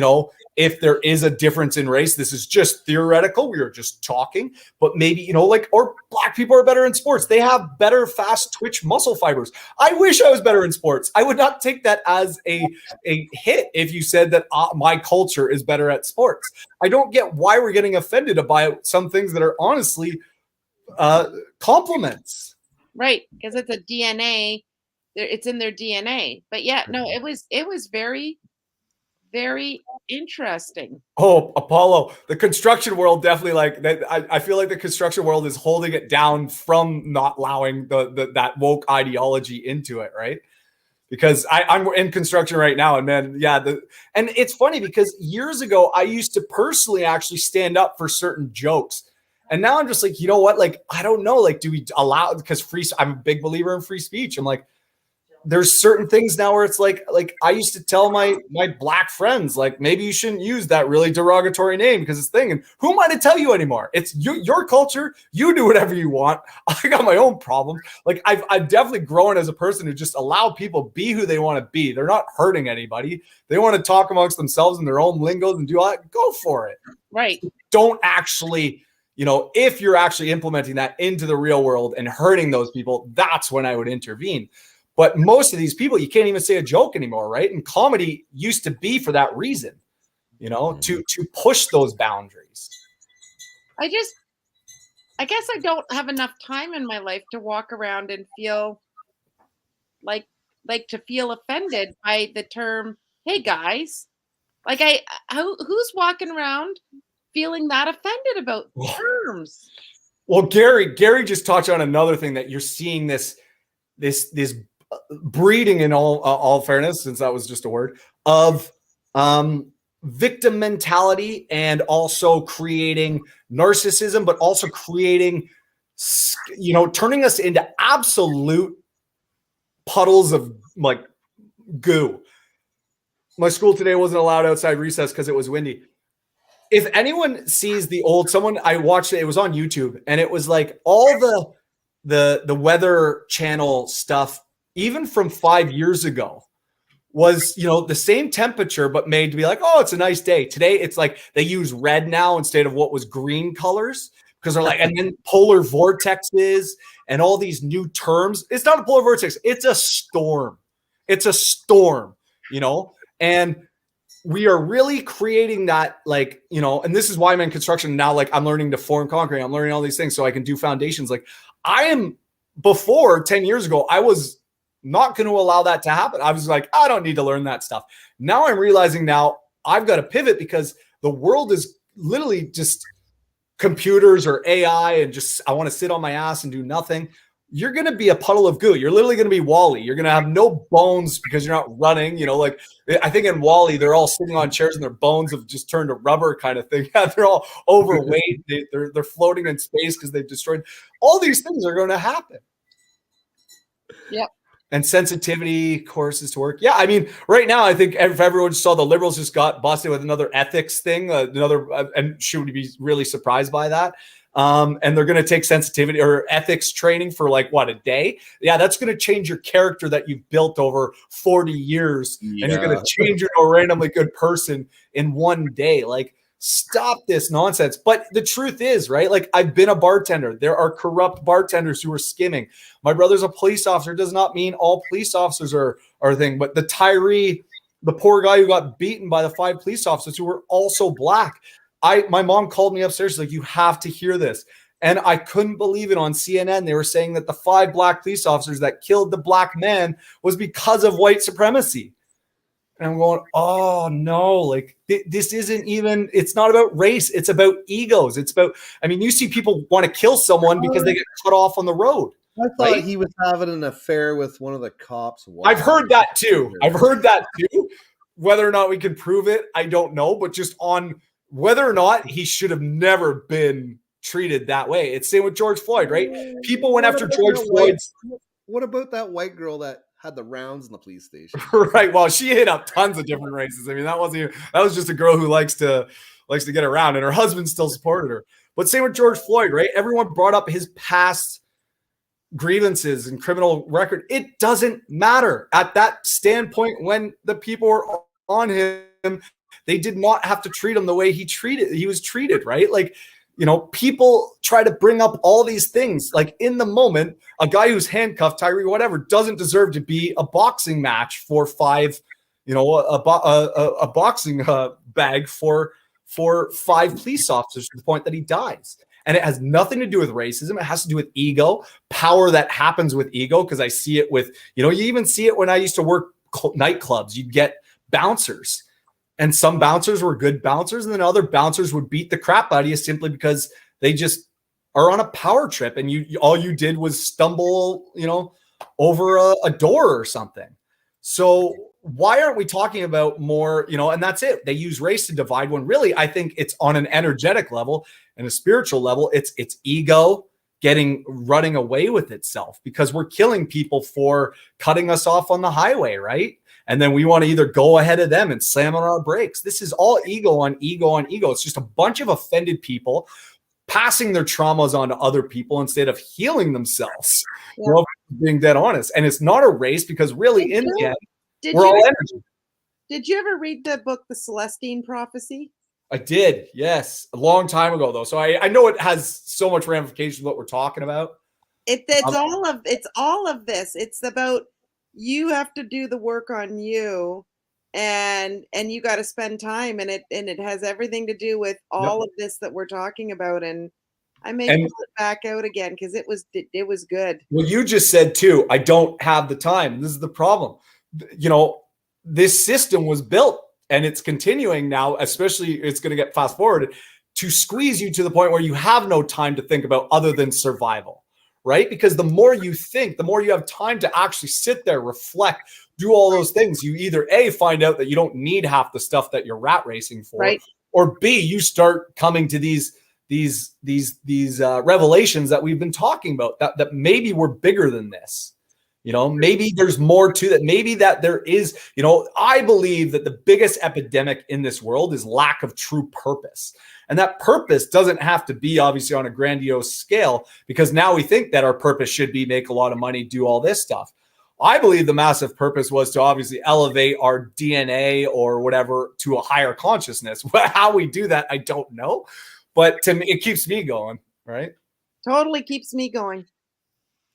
if there is a difference in race, this is just theoretical. We are just talking, but maybe, or black people are better in sports. They have better fast twitch muscle fibers. I wish I was better in sports. I would not take that as a hit if you said that my culture is better at sports. I don't get why we're getting offended about some things that are honestly compliments. right, because it's a DNA. It's in their DNA. But yeah, no, it was very, very interesting. Oh, Apollo, the construction world definitely like that. I feel like the construction world is holding it down from not allowing that woke ideology into it, right? Because I'm in construction right now, and man, yeah, and it's funny because years ago I used to personally actually stand up for certain jokes, and now I'm just like, you know what? Like, I don't know. Like, do we allow? Because I'm a big believer in free speech. I'm like, there's certain things now where it's like I used to tell my black friends, like, maybe you shouldn't use that really derogatory name because it's thing. And who am I to tell you anymore? It's your culture. You do whatever you want. I got my own problems. Like I've definitely grown as a person who just allow people be who they want to be. They're not hurting anybody. They want to talk amongst themselves in their own lingos and do all that. Go for it. Right. Don't actually, if you're actually implementing that into the real world and hurting those people, that's when I would intervene. But most of these people, you can't even say a joke anymore, right? And comedy used to be for that reason, to push those boundaries. I guess I don't have enough time in my life to walk around and feel like to feel offended by the term, hey guys. Like who's walking around feeling that offended about terms? Well, Gary just touched on another thing that you're seeing this breeding, in all fairness, since that was just a word, of victim mentality, and also creating narcissism, but also creating, turning us into absolute puddles of like goo. My school today wasn't allowed outside recess because it was windy. If anyone sees I watched it was on YouTube, and it was like all the Weather Channel stuff, even from 5 years ago, was, the same temperature, but made to be like, oh, it's a nice day. Today, it's like they use red now instead of what was green colors, because they're like, and then polar vortexes and all these new terms. It's not a polar vortex. It's a storm. It's a storm, and we are really creating that, like, and this is why I'm in construction now. Like, I'm learning to form concrete. I'm learning all these things so I can do foundations. Like, before 10 years ago, I was not going to allow that to happen. I was like, I don't need to learn that stuff. Now I'm realizing I've got to pivot, because the world is literally just computers or AI, and just, I want to sit on my ass and do nothing. You're going to be a puddle of goo. You're literally going to be Wall-E. You're going to have no bones because you're not running. Like, I think in Wall-E, they're all sitting on chairs and their bones have just turned to rubber kind of thing. Yeah, they're all overweight. They're floating in space because they've destroyed. All these things are going to happen. Yep. And sensitivity courses to work. Yeah, I mean, right now, I think if everyone saw the Liberals just got busted with another ethics thing, and should we be really surprised by that? And they're going to take sensitivity or ethics training for like, what, a day? Yeah, that's going to change your character that you've built over 40 years. Yeah. And you're going to change into a randomly good person in one day. Like, stop this nonsense. But the truth is, right? Like, I've been a bartender. There are corrupt bartenders who are skimming. My brother's a police officer. Does not mean all police officers are a thing. But the Tyree, the poor guy who got beaten by the 5 police officers who were also black. My mom called me upstairs. She's like, you have to hear this. And I couldn't believe it. On CNN, they were saying that the 5 black police officers that killed the black man was because of white supremacy. And I'm going, oh no, like this isn't even, it's not about race. It's about egos. It's about, I mean, you see people want to kill someone because they get cut off on the road. I thought he was having an affair with one of the cops. I've heard that too. whether or not we can prove it, I don't know. But just on whether or not he should have never been treated that way. It's same with George Floyd, right? People went after George Floyd's. What about that white girl that had the rounds in the police station? Right. Well, she hit up tons of different races. I mean, that was just a girl who likes to get around, and her husband still supported her. But same with George Floyd, right? Everyone brought up his past grievances and criminal record. It doesn't matter at that standpoint. When the people were on him, they did not have to treat him the way he was treated, right? Like, people try to bring up all these things. Like, in the moment, a guy who's handcuffed, Tyree, whatever, doesn't deserve to be a boxing match for five, a boxing bag for 5 police officers to the point that he dies. And it has nothing to do with racism. It has to do with ego, power that happens with ego. Because I see it with, you even see it when I used to work nightclubs. You'd get bouncers. And some bouncers were good bouncers, and then other bouncers would beat the crap out of you simply because they just are on a power trip, and all you did was stumble, over a door or something. So why aren't we talking about more, and that's it. They use race to divide, when really I think it's on an energetic level and a spiritual level. It's ego running away with itself, because we're killing people for cutting us off on the highway, right? And then we want to either go ahead of them and slam on our brakes. This is all ego on ego on ego. It's just a bunch of offended people passing their traumas on to other people instead of healing themselves. Yeah. Being dead honest. And it's not a race, because really in the end, we're all energy. Did you ever read the book, The Celestine Prophecy? I did, yes. A long time ago, though. So I know it has so much ramification what we're talking about. It's all of this. It's about, you have to do the work on you, and you got to spend time, and it has everything to do with all of this that we're talking about. And I may pull it back out again, because it was good. Well, you just said too, I don't have the time. This is the problem. This system was built, and it's continuing now, especially it's going to get fast forwarded to squeeze you to the point where you have no time to think about other than survival. Right? Because the more you think, the more you have time to actually sit there, reflect, do all those things. You either A, find out that you don't need half the stuff that you're rat racing for, right, or B, you start coming to these revelations that we've been talking about, that maybe we're bigger than this. Maybe there's more to that. Maybe that there is, I believe that the biggest epidemic in this world is lack of true purpose. And that purpose doesn't have to be obviously on a grandiose scale, because now we think that our purpose should be make a lot of money, do all this stuff. I believe the massive purpose was to obviously elevate our DNA or whatever to a higher consciousness. How we do that, I don't know. But to me, it keeps me going, right? Totally keeps me going.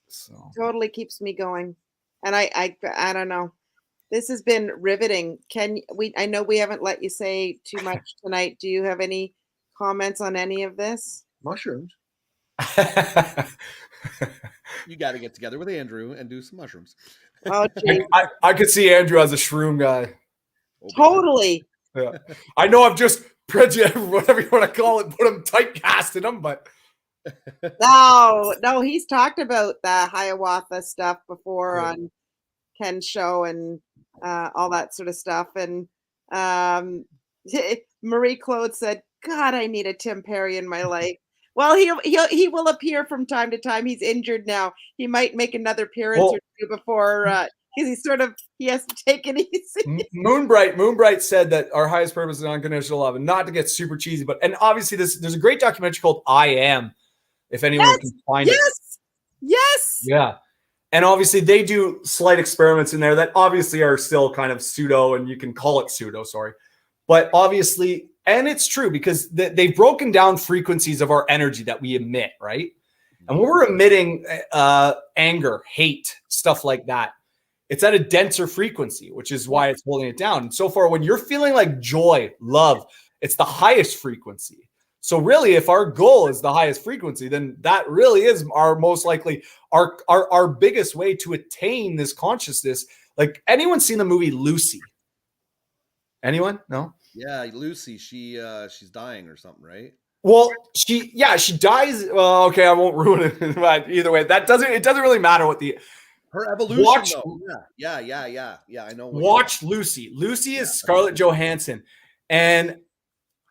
So totally keeps me going. And I don't know. This has been riveting. I know we haven't let you say too much tonight. Do you have any comments on any of this? Mushrooms. You got to get together with Andrew and do some mushrooms. Oh, I could see Andrew as a shroom guy. Totally. Yeah. I know I've just prejudiced, whatever you want to call it, put him typecasted him, but no, he's talked about the Hiawatha stuff before on Ken's show and all that sort of stuff. And Marie Claude said, "God, I need a Tim Perry in my life." Well, he will appear from time to time. He's injured now. He might make another appearance or two before because he has to take it easy. Moonbright said that our highest purpose is unconditional love, and not to get super cheesy, and obviously there's a great documentary called I Am, if anyone can find it. Yes. Yeah. And obviously they do slight experiments in there that obviously are still kind of pseudo, and you can call it pseudo, sorry. But obviously, and it's true because they've broken down frequencies of our energy that we emit, right? And when we're emitting anger, hate, stuff like that, it's at a denser frequency, which is why it's holding it down. And so far, when you're feeling like joy, love, it's the highest frequency. So really, if our goal is the highest frequency, then that really is our most likely, our biggest way to attain this consciousness. Like, anyone seen the movie Lucy? Anyone? No? Yeah, Lucy, she's dying or something, right? Well, she dies. Well, okay, I won't ruin it. But either way, it doesn't really matter what Her evolution, Watch, though. Yeah. I know. Watch Lucy. Lucy is Scarlett Johansson, and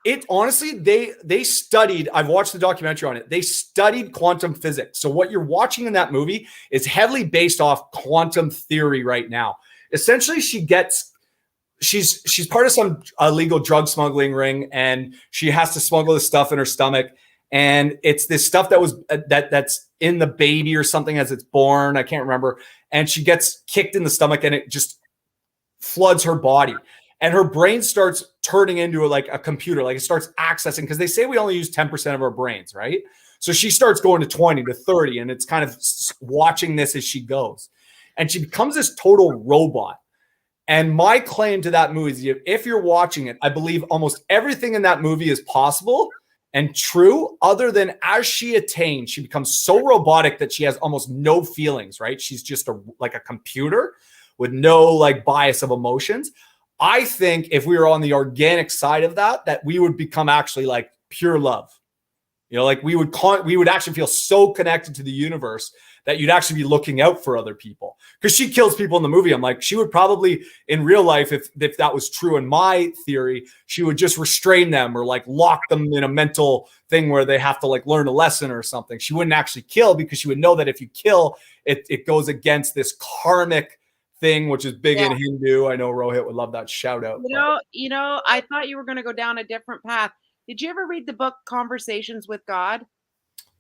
it honestly, they studied. I've watched the documentary on it. They studied quantum physics. So what you're watching in that movie is heavily based off quantum theory right now. Essentially, she's part of some illegal drug smuggling ring, and she has to smuggle this stuff in her stomach. And it's this stuff that was that's in the baby or something as it's born. I can't remember. And she gets kicked in the stomach, and it just floods her body. And her brain starts turning into like a computer, like it starts accessing, because they say we only use 10% of our brains, right? So she starts going to 20 to 30, and it's kind of watching this as she goes. And she becomes this total robot. And my claim to that movie is, if you're watching it, I believe almost everything in that movie is possible and true, other than as she attains, she becomes so robotic that she has almost no feelings, right? She's just like a computer with no like bias of emotions. I think if we were on the organic side of that we would become actually like pure love. You know, like we would actually feel so connected to the universe that you'd actually be looking out for other people. Because she kills people in the movie. I'm like, she would probably in real life, if that was true in my theory, she would just restrain them or like lock them in a mental thing where they have to like learn a lesson or something. She wouldn't actually kill, because she would know that if you kill, it goes against this karmic thing, which is big in Hindu. I know Rohit would love that shout out. You know, I thought you were going to go down a different path. Did you ever read the book Conversations with God?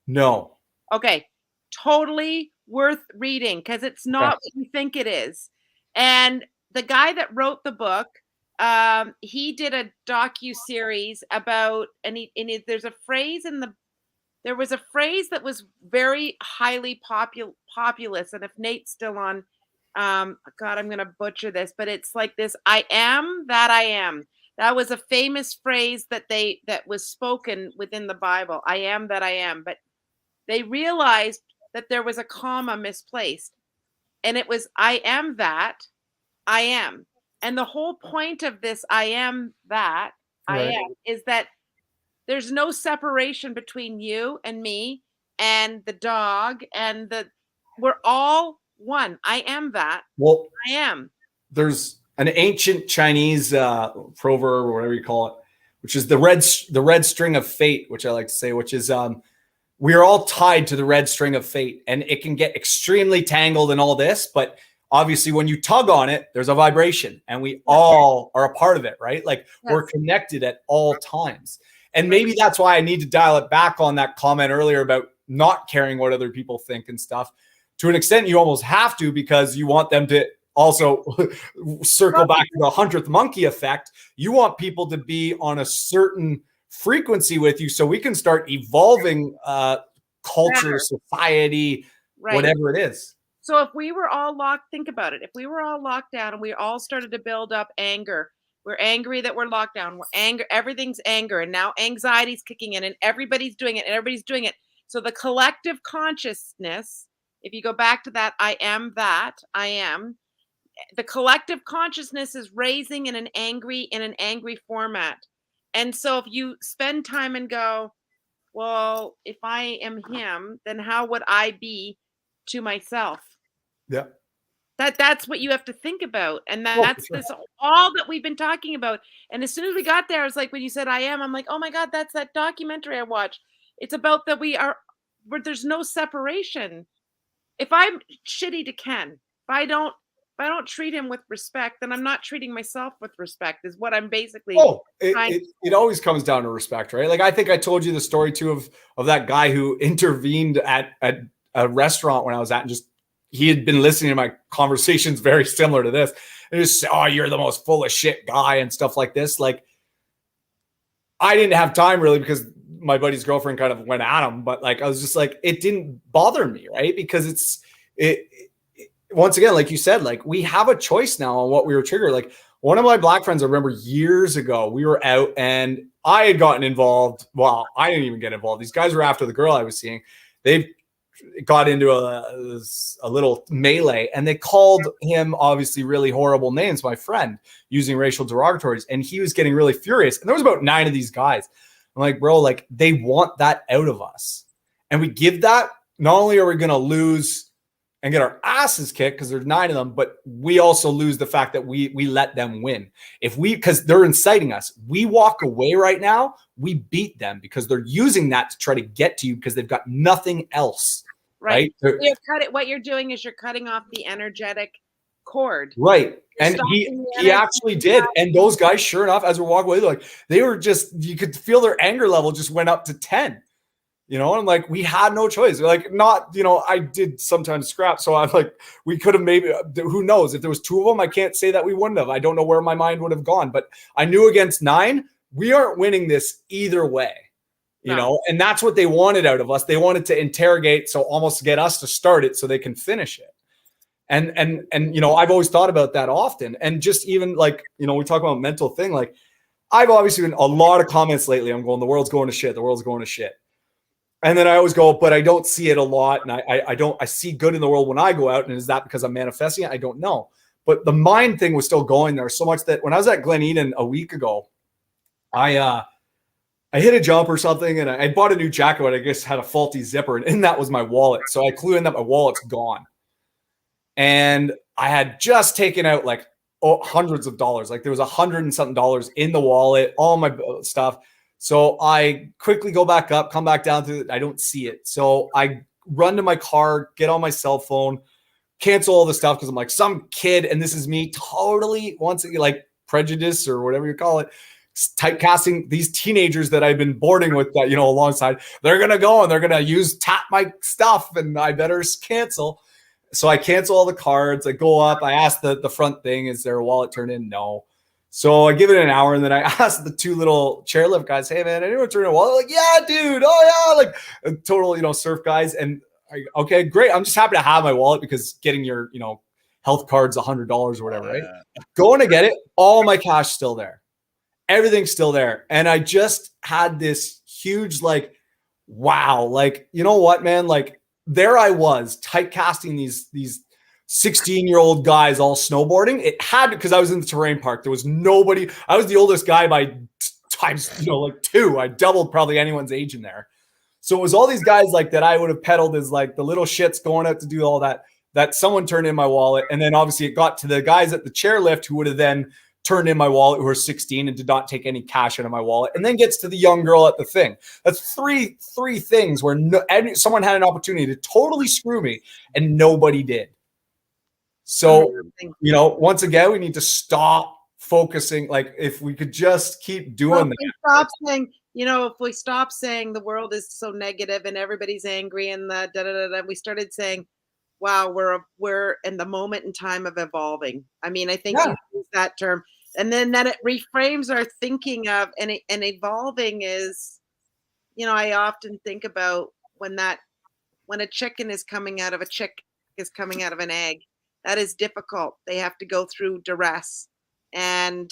No. Okay. Totally worth reading, because it's not what you think it is. And the guy that wrote the book, he did a docu-series about, there's a phrase there was a phrase that was very highly populous. And if Nate's still on, God, I'm going to butcher this, but it's like this: I am that I am. That was a famous phrase that was spoken within the Bible. I am that I am. But they realized that there was a comma misplaced, and it was I am that I am. And the whole point of this I am that I am is that there's no separation between you and me and the dog and we're all one. I am that. Well, I am. There's an ancient Chinese proverb, or whatever you call it, which is the red string of fate, which I like to say, which is we are all tied to the red string of fate, and it can get extremely tangled in all this. But obviously, when you tug on it, there's a vibration, and we all are a part of it, right? Like we're connected at all times. And maybe that's why I need to dial it back on that comment earlier about not caring what other people think and stuff. To an extent, you almost have to, because you want them to also circle back to the 100th monkey effect. You want people to be on a certain frequency with you, so we can start evolving culture, society, whatever it is. So if we were all think about it. If we were all locked down and we all started to build up anger, we're angry that we're locked down. We're angry. Everything's anger. And now anxiety's kicking in, and everybody's doing it, and everybody's doing it. So the collective consciousness, if you go back to that, I am that I am, the collective consciousness is raising in an angry format. And so if you spend time and go, well, if I am him, then how would I be to myself? Yeah. That's what you have to think about. And that's all that we've been talking about. And as soon as we got there, I was like, when you said I am, I'm like, oh my God, that's that documentary I watched. It's about that where there's no separation. If I'm shitty to Ken, if I don't treat him with respect, then I'm not treating myself with respect, is what I'm basically. It always comes down to respect, right? Like I think I told you the story too of that guy who intervened at a restaurant when I was at, and just he had been listening to my conversations very similar to this, and just, oh, you're the most full of shit guy and stuff like this. Like I didn't have time really, because my buddy's girlfriend kind of went at him, but like I was just like, it didn't bother me, right? Because once again, like you said, like we have a choice now on what we were triggered. Like one of my black friends, I remember years ago, we were out and I had gotten involved. Well, I didn't even get involved. These guys were after the girl I was seeing. They got into a little melee, and they called him obviously really horrible names, my friend, using racial derogatories. And he was getting really furious. And there was about 9 of these guys. I'm like, bro, like they want that out of us. And we give that, not only are we going to lose and get our asses kicked because there's 9 of them, but we also lose the fact that we let them win. Because they're inciting us, we walk away right now, we beat them because they're using that to try to get to you because they've got nothing else. Right? What you're doing is you're cutting off the energetic cord. Right. And he actually did. And those guys, sure enough, as we're walking away, they were just, you could feel their anger level just went up to 10. And I'm like, we had no choice. I did sometimes scrap. So I'm like, we could have maybe, who knows? If there was 2 of them, I can't say that we wouldn't have. I don't know where my mind would have gone. But I knew against 9, we aren't winning this either way. And that's what they wanted out of us. They wanted to interrogate, so almost get us to start it so they can finish it. And I've always thought about that often. And just even we talk about mental thing. Like, I've obviously been a lot of comments lately. I'm going, the world's going to shit. The world's going to shit. And then I always go, but I don't see it a lot. And I see good in the world when I go out. And is that because I'm manifesting it? I don't know. But the mind thing was still going there so much that when I was at Glen Eden a week ago, I hit a jump or something. And I bought a new jacket, but I guess had a faulty zipper. And in that was my wallet. So I clue in that my wallet's gone. And I had just taken out hundreds of dollars. There was $100 and something in the wallet, all my stuff. So I quickly go back up, come back down to it. I don't see it. So I run to my car, get on my cell phone, cancel all the stuff because I'm like, some kid, and this is me totally once prejudice or whatever you call it, typecasting these teenagers that I've been boarding with that, alongside. They're going to go and they're going to tap my stuff and I better cancel. So I cancel all the cards. I go up. I ask the front thing, is there a wallet turned in? No. So I give it an hour, and then I ask the 2 little chairlift guys, hey, man, anyone turn in a wallet? Yeah, dude. Oh, yeah. Total, surf guys. And okay, great. I'm just happy to have my wallet because getting your, health card's $100 or whatever, right? Going to get it. All my cash still there. Everything's still there. And I just had this huge, wow. You know what, man? There I was typecasting these 16-year-old guys all snowboarding. It had to, because I was in the terrain park. There was nobody. I was the oldest guy by times 2. I doubled probably anyone's age in there. So it was all these guys that I would have peddled as the little shits going out to do all that someone turned in my wallet. And then obviously it got to the guys at the chairlift who would have then turned in my wallet, who were 16 and did not take any cash out of my wallet, and then gets to the young girl at the thing. That's three things where someone had an opportunity to totally screw me and nobody did. So, once again, we need to stop focusing. If we could just keep doing that. Stop saying, if we stop saying the world is so negative and everybody's angry and we started saying, wow, we're in the moment in time of evolving. I mean, I think you use that term, and then it reframes our thinking of, and evolving is, I often think about when a chicken is coming out of an egg. That is difficult. They have to go through duress, and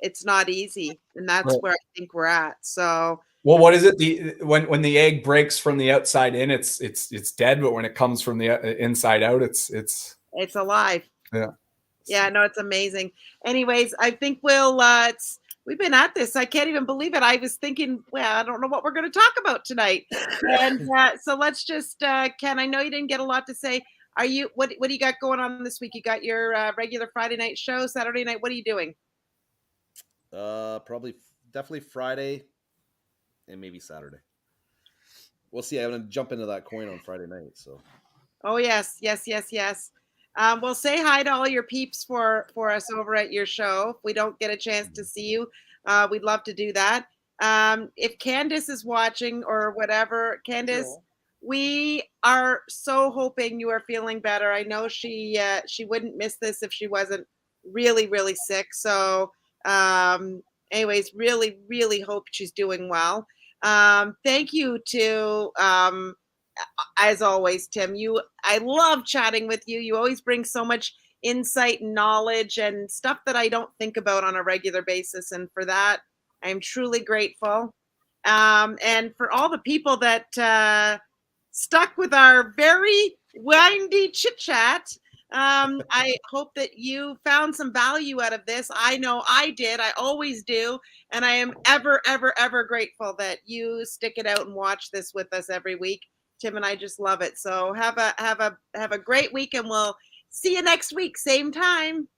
it's not easy. And that's where I think we're at. So, well, what is it? When the egg breaks from the outside in, it's dead. But when it comes from the inside out, it's alive. Yeah. Yeah. No, it's amazing. Anyways, I think we've been at this. I can't even believe it. I was thinking, well, I don't know what we're going to talk about tonight. And so let's just, Ken, I know you didn't get a lot to say. What do you got going on this week? You got your regular Friday night show, Saturday night. What are you doing? Definitely Friday and maybe Saturday. We'll see. I'm going to jump into that coin on Friday night. So. Oh, yes. Well, say hi to all your peeps for us over at your show. If we don't get a chance to see you, we'd love to do that. If Candace is watching or whatever, Candace, cool. We are so hoping you are feeling better. I know she wouldn't miss this if she wasn't really, really sick. So anyways, really, really hope she's doing well. Thank you to, as always, Tim, I love chatting with you. You always bring so much insight and knowledge and stuff that I don't think about on a regular basis. And for that, I'm truly grateful. And for all the people that stuck with our very windy chit chat, I hope that you found some value out of this. I know I did. I always do. And I am ever, ever, ever grateful that you stick it out and watch this with us every week. Tim and I just love it. So have a great week, and we'll see you next week, same time.